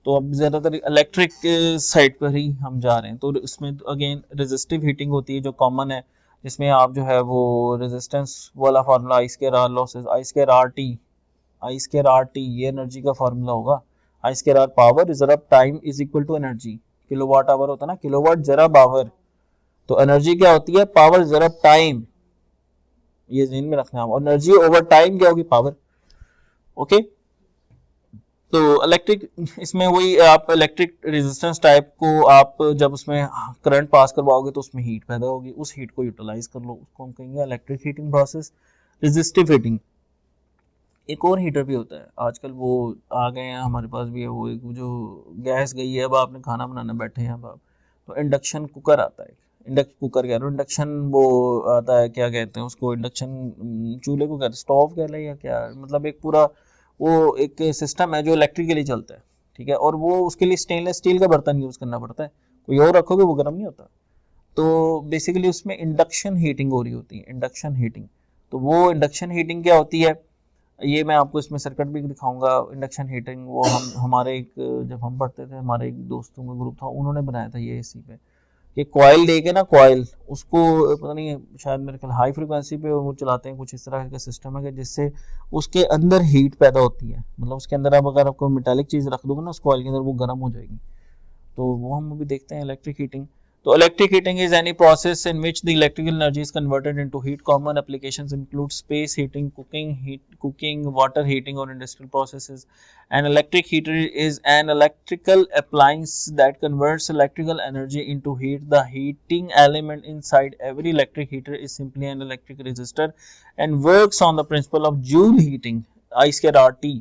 तो अब ज़्यादातर इलेक्ट्रिक साइड पर ही हम जा रहे हैं। तो इसमें अगेन रेजिस्टिव हीटिंग होती है जो कॉमन है, जिसमें आप जो है वो रेजिस्टेंस वाला formula I square R losses I square R T ये एनर्जी का फार्मूला होगा। I square R power reserve time is equal to energy. Kilowatt hour होता है ना, किलोवाट जरब आवर, तो एनर्जी क्या होती है, पावर जरब टाइम। ये ध्यान में रखना है, और एनर्जी ओवर टाइम क्या होगी, पावर। ओके, तो इलेक्ट्रिक इसमें वही आप इलेक्ट्रिक रेजिस्टेंस टाइप को आप जब उसमें करंट पास करवाओगे तो उसमें हीट पैदा होगी, उस हीट को यूटिलाइज कर लो, उसको हम कहेंगे electric heating process. Resistive heating एक और हीटर भी होता है आजकल, वो आ गए हैं हमारे पास भी है, वो एक जो गैस गई है, अब आपने खाना बनाना बैठे हैं अब आप, तो इंडक्शन कुकर आता है, इंडक्शन कुकर कह रहा हूँ, इंडक्शन वो आता है, क्या कहते हैं उसको, इंडक्शन चूल्हे को कहते हैं, स्टोव कह लें या क्या, मतलब एक पूरा वो एक सिस्टम है जो इलेक्ट्रिकली चलता है, ठीक है, और वो उसके लिए स्टेनलेस स्टील का बर्तन यूज़ करना पड़ता है, कोई और रखोगे वो गर्म नहीं होता। तो बेसिकली उसमें इंडक्शन हीटिंग हो रही होती है, इंडक्शन हीटिंग। तो वो इंडक्शन हीटिंग क्या होती है, ये मैं आपको इसमें सर्किट भी दिखाऊंगा। इंडक्शन हीटिंग वो हम हमारे एक, जब हम पढ़ते थे हमारे एक दोस्तों का ग्रुप था, उन्होंने बनाया था ये एसी पे, कि कॉयल दे के ना, कॉयल उसको पता नहीं शायद मेरे ख्याल हाई फ्रिक्वेंसी पे वो चलाते हैं, कुछ इस तरह का सिस्टम है कि जिससे उसके अंदर हीट पैदा होती है, मतलब उसके अंदर आप अगर आपको मेटालिक चीज़ रख दोगे ना उस कॉयल के अंदर, वो गर्म हो जाएगी। तो वो हम अभी देखते हैं इलेक्ट्रिक हीटिंग। तो electric heating is any process in which the electrical energy is converted into heat. Common applications include space heating, cooking, water heating, or industrial processes. An electric heater is an electrical appliance that converts electrical energy into heat. The heating element inside every electric heater is simply an electric resistor and works on the principle of Joule heating, I square RT.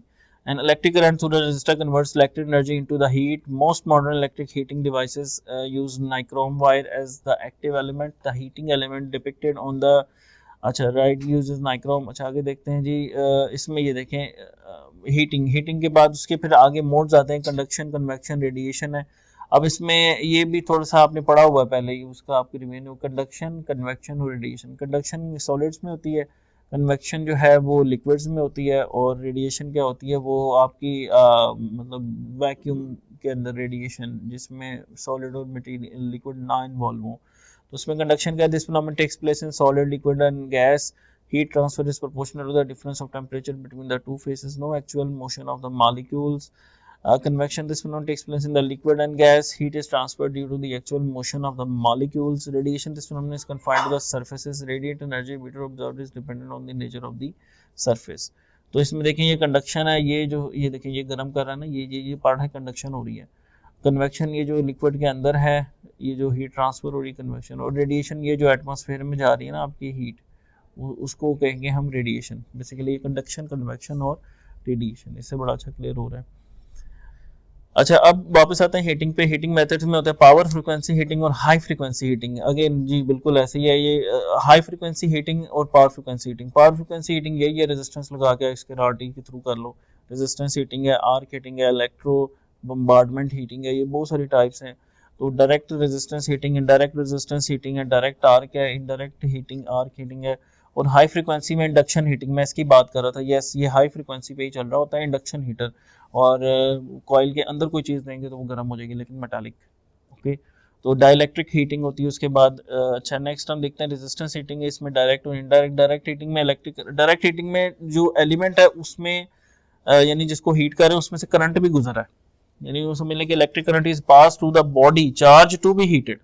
An electric current through the resistor converts electric energy into the heat. Most modern electric heating devices use nichrome wire as the active element. The heating element depicted on the अच्छा right uses nichrome. अच्छा आगे देखते हैं जी, इसमें ये देखें heating के बाद उसके फिर आगे मोड्स आते हैं, कंडक्शन, कन्वेक्शन, रेडिएशन है। अब इसमें ये भी थोड़ा सा आपने पढ़ा हुआ है पहले ही, उसका आपकी रिवीजन, कंडक्शन, कन्वेक्शन और रेडिएशन। कंडक्शन सॉलिड्स में होती है, कन्वेक्शन जो है वो लिक्विड्स में होती है, और रेडिएशन क्या होती है, वो आपकी मतलब वैक्यूम के अंदर रेडिएशन, जिसमें सॉलिड और मटेरियल लिक्विड ना इन्वॉल्व हो। तो उसमें कंडक्शन क्या है, this phenomenon takes place in solid, liquid and gas. Heat transfer is proportional to the difference of temperature between the two phases. No actual motion of the molecules. Convection, this phenomenon takes place in the liquid and gas. Heat is transferred due to the actual motion of the molecules. Radiation, this phenomenon is confined to the surfaces. Radiant energy meter observed is dependent on the nature of the surface. तो इसमें देखें ये conduction है, ये जो ये देखें ये गर्म कर रहा है ना, ये पार्ट है, कंडक्शन हो रही है। कन्वेक्शन ये जो लिक्विड के अंदर है, ये जो हीट ट्रांसफर हो रही है कन्वेक्शन, और रेडिएशन ये जो एटमॉस्फेयर में जा रही है ना आपकी हीट, उसको कहेंगे हम रेडिएशन। बेसिकली ये कंडक्शन, कन्वेक्शन और रेडिएशन, इससे बड़ा अच्छा क्लियर हो रहा है। अच्छा अब वापस आते हैं हीटिंग पे। हीटिंग मेथड्स में होता है पावर फ्रीक्वेंसी हीटिंग और हाई फ्रीक्वेंसी हीटिंग। अगेन जी बिल्कुल ऐसे ही है, ये हाई फ्रीक्वेंसी हीटिंग और power frequency heating. Power frequency heating यही है, रेजिस्टेंस लगा के इसके आरटी के थ्रू कर लो, रेजिस्टेंस हीटिंग है, आर्क हीटिंग है, इलेक्ट्रो बम्बार्डमेंट हीटिंग है, ये बहुत सारी टाइप्स हैं। तो direct resistance heating, indirect resistance heating है, डायरेक्ट आर्क है, इनडायरेक्ट हीटिंग, आर्क हीटिंग है, और हाई फ्रीक्वेंसी में इंडक्शन हीटिंग, मैं इसकी बात कर रहा था। यस, ये हाई फ्रीक्वेंसी पे ही चल रहा होता है इंडक्शन हीटर, और कॉइल के अंदर कोई चीज़ देंगे तो वो गर्म हो जाएगी, लेकिन मेटालिक। ओके, तो डाइलेक्ट्रिक हीटिंग होती है उसके बाद। अच्छा नेक्स्ट हम देखते हैं रेजिस्टेंस हीटिंग है, इसमें डायरेक्ट और इनडायरेक्ट। डायरेक्ट हीटिंग में इलेक्ट्रिक, डायरेक्ट हीटिंग में जो एलिमेंट है उसमें यानी जिसको हीट कर रहे हैं उसमें से करंट भी गुजर रहा है, यानी वो समझ लें कि electric current is pass to the body charge to be heated.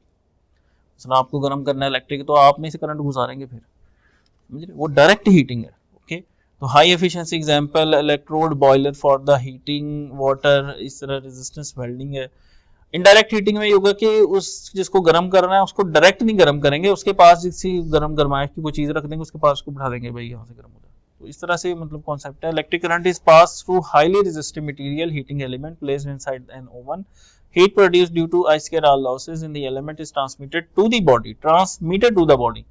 आपको गर्म करना है इलेक्ट्रिक, तो आप में से करंट गुजारेंगे फिर, समझ रहे, वो डायरेक्ट हीटिंग है। ओके, तो high efficiency example electrode boiler for the heating water, इस तरह रेजिस्टेंस वेल्डिंग है। इनडायरेक्ट हीटिंग में ये होगा कि उस जिसको गर्म करना है उसको डायरेक्ट नहीं गर्म करेंगे, उसके पास जिसकी गर्म गरमाइश की कोई चीज रख देंगे, उसके पास उसको बिठा देंगे, भाई यहाँ से गर्म हो जाए। तो इस तरह से मतलब कॉन्सेप्ट है। Electric current is pass through highly resistive material heating element placed inside N oven. Heat produced due to I square R losses in the element is transmitted to the body, transmitted to the body।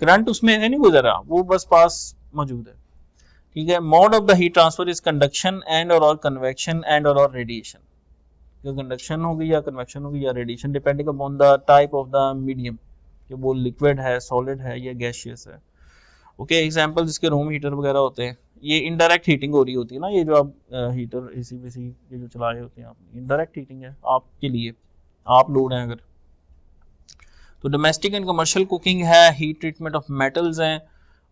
Current उसमें से नहीं गुजरा, वो बस पास मौजूद है, ठीक है। Mode of the heat transfer is conduction and और कन्वेक्शन एंड और रेडिएशन। कंडक्शन होगी या कन्वेक्शन होगी या radiation, depending upon the type of the medium, कि वो लिक्विड है, सॉलिड है या गैसियस है। ओके, एग्जांपल जिसके रूम हीटर वगैरह होते हैं, ये इनडायरेक्ट हीटिंग हो रही होती है ना, ये जो आप हीटर एसी वेसी ये जो चलाए होते हैं आपने, इनडायरेक्ट हीटिंग है आपके लिए, आप लोड हैं अगर। तो डोमेस्टिक एंड कमर्शियल कुकिंग है, हीट ट्रीटमेंट ऑफ मेटल्स हैं।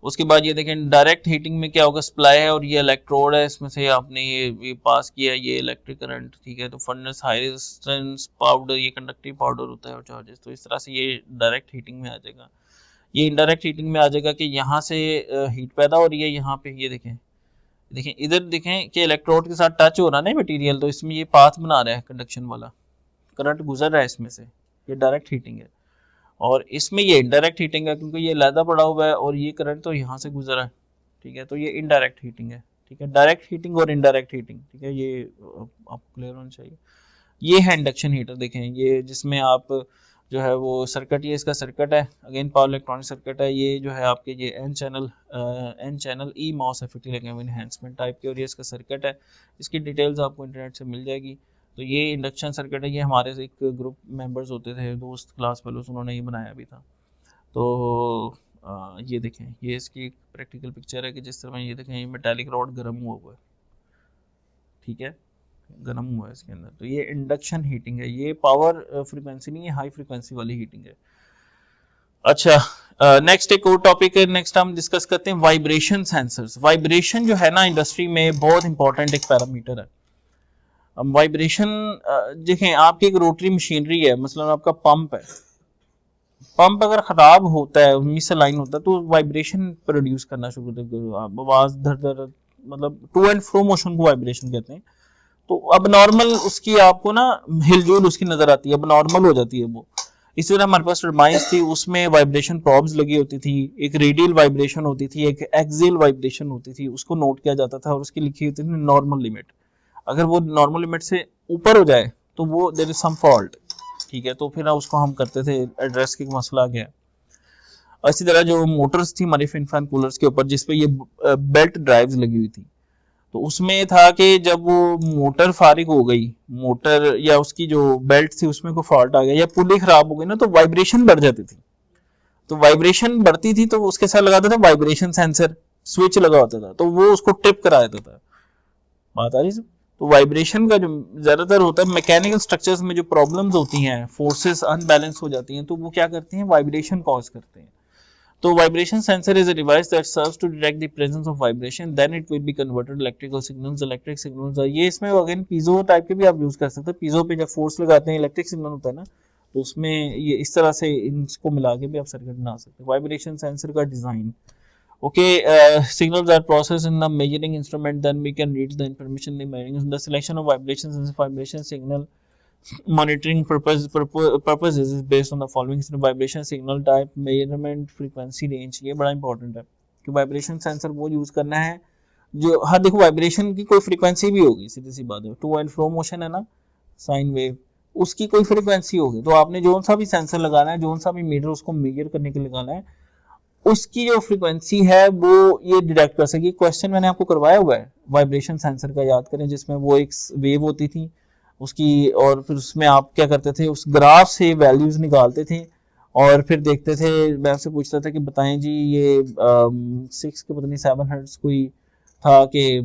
उसके बाद ये देखें डायरेक्ट हीटिंग में क्या होगा, सप्लाई है और ये इलेक्ट्रोड है, इसमें से आपने ये पास किया ये इलेक्ट्रिक करंट, ठीक है। तो फर्नेस, हाई रेजिस्टेंस पाउडर, ये कंडक्टिव पाउडर होता है और चार्जेस, तो इस तरह से ये डायरेक्ट हीटिंग में आ जाएगा। ये इनडायरेक्ट हीटिंग में आ जाएगा कि यहाँ से हीट पैदा हो रही है, यहाँ पे ये देखें, देखें इधर देखें कि इलेक्ट्रोड के साथ टच हो रहा है ना मटेरियल, तो इसमें ये पाथ बना रहा है कंडक्शन वाला, करंट गुजर रहा है इसमें से, ये डायरेक्ट हीटिंग है। और इसमें ये इनडायरेक्ट हीटिंग है, क्योंकि ये लैदा पड़ा हुआ है और ये करंट तो यहाँ से गुजरा है, ठीक है, तो ये इनडायरेक्ट हीटिंग है। ठीक है, डायरेक्ट हीटिंग और इनडायरेक्ट हीटिंग, ठीक है, ये आपको क्लियर होना चाहिए। ये है इंडक्शन हीटर, देखें ये जिसमें आप जो है वो सर्किट, ये इसका सर्किट है, अगेन पावर इलेक्ट्रॉनिक सर्किट है, ये जो है आपके ये एन चैनल ई मॉस एफईटी लगे हुए एनहेंसमेंट टाइप के, और ये इसका सर्किट है, इसकी डिटेल्स आपको इंटरनेट से मिल जाएगी। तो ये इंडक्शन सर्किट है, ये हमारे एक ग्रुप मेंबर्स होते थे, दोस्त क्लास फेलोज, उन्होंने ये बनाया भी था। तो ये देखें, ये इसकी प्रैक्टिकल पिक्चर है कि जिस तरह ये देखें, ये मेटालिक रॉड गर्म हुआ है, ठीक है, गर्म हुआ है इसके अंदर। तो ये इंडक्शन हीटिंग है, ये पावर फ्रीक्वेंसी नहीं है, हाई फ्रीक्वेंसी वाली हीटिंग है। अच्छा, नेक्स्ट एक और टॉपिक है, नेक्स्ट हम डिस्कस करते हैं वाइब्रेशन सेंसर्स। वाइब्रेशन जो है ना इंडस्ट्री में बहुत इंपॉर्टेंट एक पैरामीटर है। अब वाइब्रेशन देखें, आपकी एक रोटरी मशीनरी है, मतलब आपका पंप है, पंप अगर खराब होता है, मिसअलाइन होता है, तो वाइब्रेशन प्रोड्यूस करना शुरू कर देते, आवाज धर धर, मतलब टू एंड फ्रो मोशन को वाइब्रेशन कहते हैं। तो अब नॉर्मल उसकी आपको ना हिलजुल उसकी नजर आती है, अब नॉर्मल हो जाती है वो। इसी तरह हमारे पास टर्बाइंस थी, उसमें वाइब्रेशन प्रॉब्स लगी होती थी, एक रेडियल वाइब्रेशन होती थी, एक एक्सियल वाइब्रेशन होती थी, उसको नोट किया जाता था और उसकी लिखी होती थी नॉर्मल लिमिट। अगर वो नॉर्मल लिमिट से ऊपर हो जाए तो वो देयर इज सम फॉल्ट, ठीक है, तो फिर उसको हम करते थे एड्रेस की मसला आ गया। इसी तरह जो मोटर्स थी हमारी फैन कूलर्स के ऊपर, जिसपे ये बेल्ट ड्राइव्स लगी हुई थी, तो उसमें था कि जब वो मोटर फारिग हो गई, मोटर या उसकी जो बेल्ट थी उसमें कोई फॉल्ट आ गया या पुली खराब हो गई ना, तो वाइब्रेशन बढ़ जाती थी। तो वाइब्रेशन बढ़ती थी तो उसके साथ लगाते थे वाइब्रेशन सेंसर, स्विच लगा होता था, तो वो उसको ट्रिप करा देता था। बात आ रही है? तो वाइब्रेशन का जो ज्यादातर होता है मैकेनिकल स्ट्रक्चर्स में जो प्रॉब्लम्स होती हैं, फोर्सेस अनबैलेंस हो जाती हैं, तो वो क्या करती हैं, वाइब्रेशन कॉज करते हैं। तो vibration sensor is a device that serves to detect the presence of vibration, then it will be converted electrical signals, electric signals। ये इसमें अगेन पीजो टाइप के भी आप यूज कर सकते हैं, पीजो पे जब फोर्स लगाते हैं इलेक्ट्रिक सिग्नल होता है ना, तो उसमें ये इस तरह से इनको मिला के भी आप सर्किट बना सकते हैं। वाइब्रेशन सेंसर का design, okay, signals are processed in the measuring instrument, then we can read the information in the measuring, the selection of vibrations and vibration signal monitoring purposes is based on the following: vibration signal type, measurement frequency range। ये बड़ा important है कि vibration sensor वो use करना है जो, हाँ देखो वाइब्रेशन की कोई फ्रीक्वेंसी भी होगी, सीधी सी बात है, टू एंड फ्रो मोशन है ना, साइन वेव, उसकी कोई फ्रीक्वेंसी होगी, तो आपने जो सा भी सेंसर लगाना है, जो सा भी मीटर उसको मेजर करने के लिए लगाना है, उसकी जो फ्रीक्वेंसी है वो ये डिटेक्ट कर सकेगी। क्वेश्चन मैंने आपको करवाया हुआ है वाइब्रेशन सेंसर का, याद करें, जिसमें वो एक वेव होती थी उसकी, और फिर उसमें आप क्या करते थे, उस ग्राफ से वैल्यूज निकालते थे और फिर देखते थे, मैं आपसे पूछता था कि बताएं जी ये 6 के पता नहीं 7 हर्ट्ज कोई था कि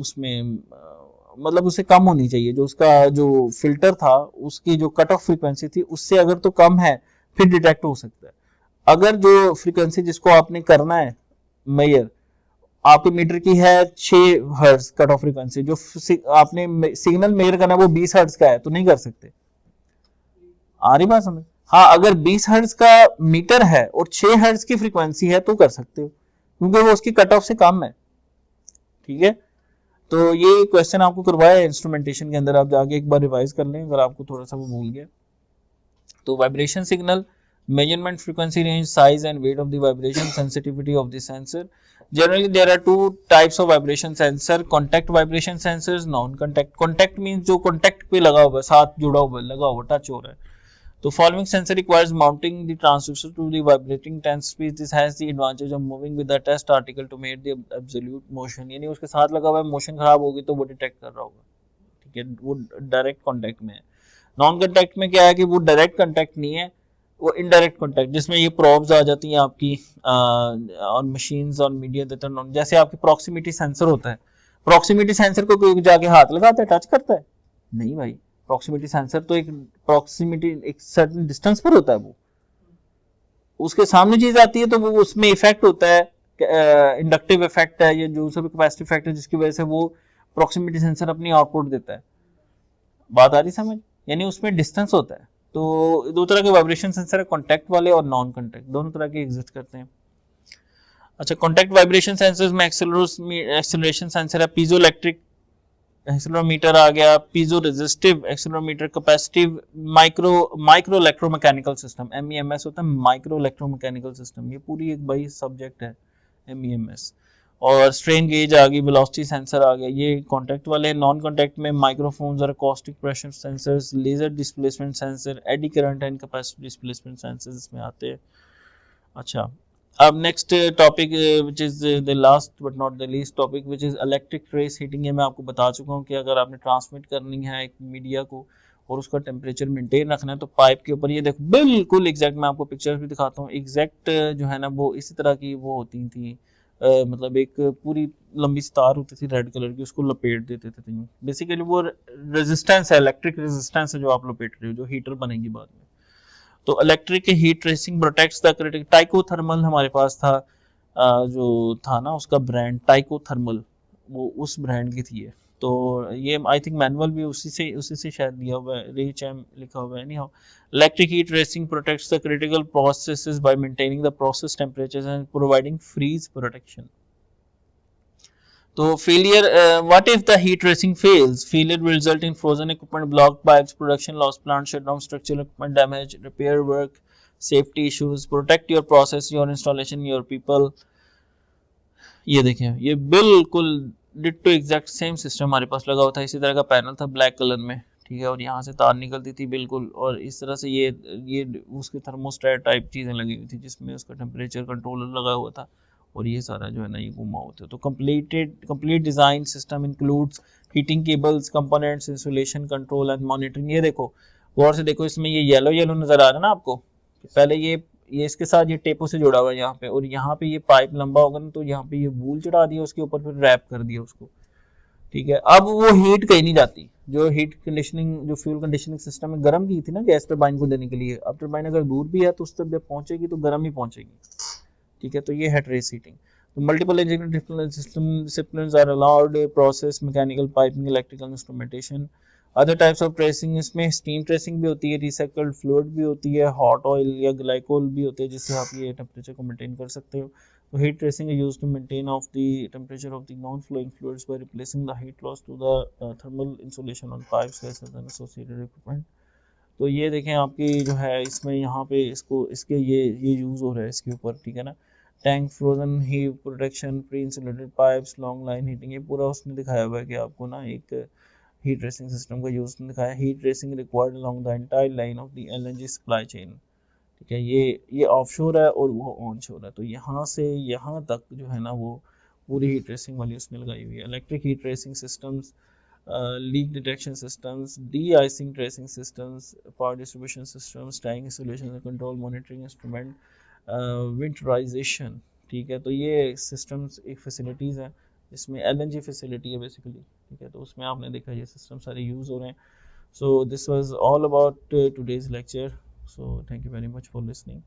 उसमें मतलब उससे कम होनी चाहिए, जो उसका जो फिल्टर था उसकी जो कट ऑफ फ्रीक्वेंसी थी उससे अगर तो कम है फिर डिटेक्ट हो सकता है। अगर जो फ्रीक्वेंसी जिसको आपने करना है मेजर, आपके मीटर की है 6 हर्ट्ज कट ऑफ फ्रीक्वेंसी, जो आपने सिग्नल मेजर करना है वो 20 हर्ट्ज का है, तो नहीं कर सकते। आ रही बात समझ? हाँ, अगर 20 हर्ट्ज का मीटर है और 6 हर्ट्ज की फ्रीक्वेंसी है तो कर सकते हो, क्योंकि वो उसकी कट ऑफ से कम है, ठीक है। तो ये क्वेश्चन आपको करवाया है इंस्ट्रूमेंटेशन के अंदर, आप जाके एक बार रिवाइज कर लें अगर आपको थोड़ा सा वो भूल गया। तो vibration signal, measurement frequency range, size and weight of the vibration, sensitivity of the sensor। Generally there are two types of vibration sensor: contact vibration sensors, non contact। contact means जो contact पे लगा हुआ है, साथ जुड़ा हुआ है, लगा हुआ टच हो रहा है। तो following sensor requires mounting the transducer to the vibrating test piece। This has the advantage of moving with the test article to make the absolute motion। यानी उसके साथ लगा हुआ है, मोशन खराब होगी तो वो डिटेक्ट कर रहा होगा, ठीक है, वो डायरेक्ट कॉन्टैक्ट में है। नॉन कॉन्टैक्ट में क्या है कि वो डायरेक्ट कॉन्टैक्ट नहीं है, वो इनडायरेक्ट कॉन्टैक्ट, जिसमें ये प्रॉब्स आ जाती हैं आपकी ऑन मशीन्स ऑन मीडिया देता है। जैसे आपकी प्रॉक्सिमिटी सेंसर होता है, प्रॉक्सिमिटी सेंसर को कोई जाके हाथ लगाता है, टच करता है? नहीं भाई, प्रॉक्सिमिटी सेंसर तो एक प्रॉक्सिमिटी एक सर्टेन डिस्टेंस पर होता है, वो उसके सामने चीज आती है तो वो उसमें इफेक्ट होता है, इंडक्टिव इफेक्ट है या जो सब कैपेसिटिव इफेक्ट है, जिसकी वजह से वो प्रॉक्सिमिटी सेंसर अपनी आउटपुट देता है। बात आ रही समझ? यानी उसमें डिस्टेंस होता है। तो दो तरह के वाइब्रेशन सेंसर है, कॉन्टैक्ट वाले और नॉन कॉन्टैक्ट, दोनों तरह के एग्जिस्ट करते हैं। अच्छा, कॉन्टैक्ट वाइब्रेशन सेंसर्स में एक्सेलरेशन सेंसर है, पीजो इलेक्ट्रिक एक्सेलरोमीटर आ गया, piezo resistive accelerometer, capacitive micro electromechanical system, MEMS होता है, माइक्रो इलेक्ट्रोमैकेनिकल सिस्टम, ये पूरी एक भाई सब्जेक्ट है MEMS। और स्ट्रेन गेज आ गई, वेलोसिटी सेंसर आ गया, ये कॉन्टैक्ट वाले हैं। नॉन कॉन्टैक्ट में माइक्रोफोन्स और acoustic pressure sensors, laser displacement sensor, eddy current and capacity displacement sensors इसमें आते हैं। अच्छा, अब next topic which is the last but not the least topic which is electric trace heating. ये मैं आपको बता चुका हूँ कि अगर आपने ट्रांसमिट करनी है एक मीडिया को और उसका टेम्परेचर मेंटेन रखना है तो पाइप के ऊपर, ये देखो बिल्कुल एग्जैक्ट, मैं आपको पिक्चर्स भी दिखाता हूँ, एग्जैक्ट जो है ना वो इसी तरह की वो होती थी। मतलब एक पूरी लंबी सी तार होती थी रेड कलर की, उसको लपेट देते थे। बेसिकली वो रेजिस्टेंस है, इलेक्ट्रिक रेजिस्टेंस है जो आप लपेट रहे हो, जो हीटर बनेगी बाद में। तो electric heat tracing protects the critical. Tyco हमारे पास था, जो था ना उसका ब्रांड टाइको, वो उस ब्रांड की थी ये। तो ये आई थिंक मैनुअल भी उसी से शायद दिया हुआ है, रिच एम लिखा हुआ है। नहीं हाँ, electric heat tracing protects the critical processes by maintaining the process temperatures and providing freeze protection. तो failure, what if the heat tracing fails? Failure will result in frozen equipment, blocked pipes, production loss, plant shutdown, structural equipment damage, repair work, safety issues. Protect your process, your installation, your people. ये देखें, ये बिल्कुल ditto exact same system हमारे पास लगा हुआ था। इसी तरह का पैनल था ब्लैक कलर में, ठीक है, और यहाँ से तार निकलती थी बिल्कुल, और इस तरह से ये उसके थर्मोस्टेट टाइप चीज़ें लगी हुई थी जिसमें उसका टेम्परेचर कंट्रोलर लगा हुआ था, और ये सारा जो है ना ये घुमा होता है। तो complete design system includes heating cables, components, insulation, control and monitoring. ये देखो, गौर से देखो, इसमें ये येलो येलो नज़र आ रहा है ना आपको, पहले ये इसके साथ ये टेपों से जुड़ा हुआ है यहाँ पे, और यहाँ पे ये पाइप लंबा होगा ना तो यहाँ पे ये वूल चढ़ा दिया उसके ऊपर, फिर रैप कर दिया उसको, ठीक है। अब वो हीट कहीं नहीं जाती, जो हीट कंडीशनिंग, जो फ्यूल कंडीशनिंग सिस्टम में गर्म की थी ना गैस टरबाइन को देने के लिए, अब टरबाइन अगर दूर भी है तो उस तक जब पहुंचेगी तो गर्म ही पहुंचेगी, ठीक है। तो ये है ट्रेस हीटिंग। तो multiple engineering system disciplines are allowed, process, mechanical, piping, electrical instrumentation. Other types of tracing, इसमें स्टीम ट्रेसिंग भी होती है, रिसाइकल्ड फ्लूइड भी होती है, हॉट ऑयल या ग्लाइकोल भी होते हैं जिससे आप ये टेम्परेचर को मेंटेन कर सकते हो। तो heat tracing is used to maintain of the temperature of the non-flowing fluids by replacing the heat loss to the thermal insulation on pipes, gases and associated equipment। तो ये देखें आपकी जो है इसमें यहाँ पे इसको इसके ये यूज़ हो रहा है इसके ऊपर, ठीक है ना। Tank, frozen heat protection, pre insulated pipes, long line heating, ये पूरा उसने दिखाया हुआ है कि आपको ना एक हीट ट्रेसिंग सिस्टम का यूज़ दिखाया। Heat tracing required along the entire line of the LNG supply chain, ठीक है। ये ऑफशोर है और वो ऑनशोर है, तो यहाँ से यहाँ तक जो है ना वो पूरी हीट ट्रेसिंग वाली उसने लगाई हुई है। Electric heat tracing systems, leak detection systems, de-icing tracing systems, power distribution systems, tank installation and control monitoring instrument, winterization, ठीक है। तो ये सिस्टम्स एक फैसिलिटीज़ हैं, इसमें एलएनजी फैसिलिटी है बेसिकली, ठीक है। तो उसमें आपने देखा ये सिस्टम सारे यूज़ हो रहे हैं। So this was all about today's lecture, so thank you very much for listening.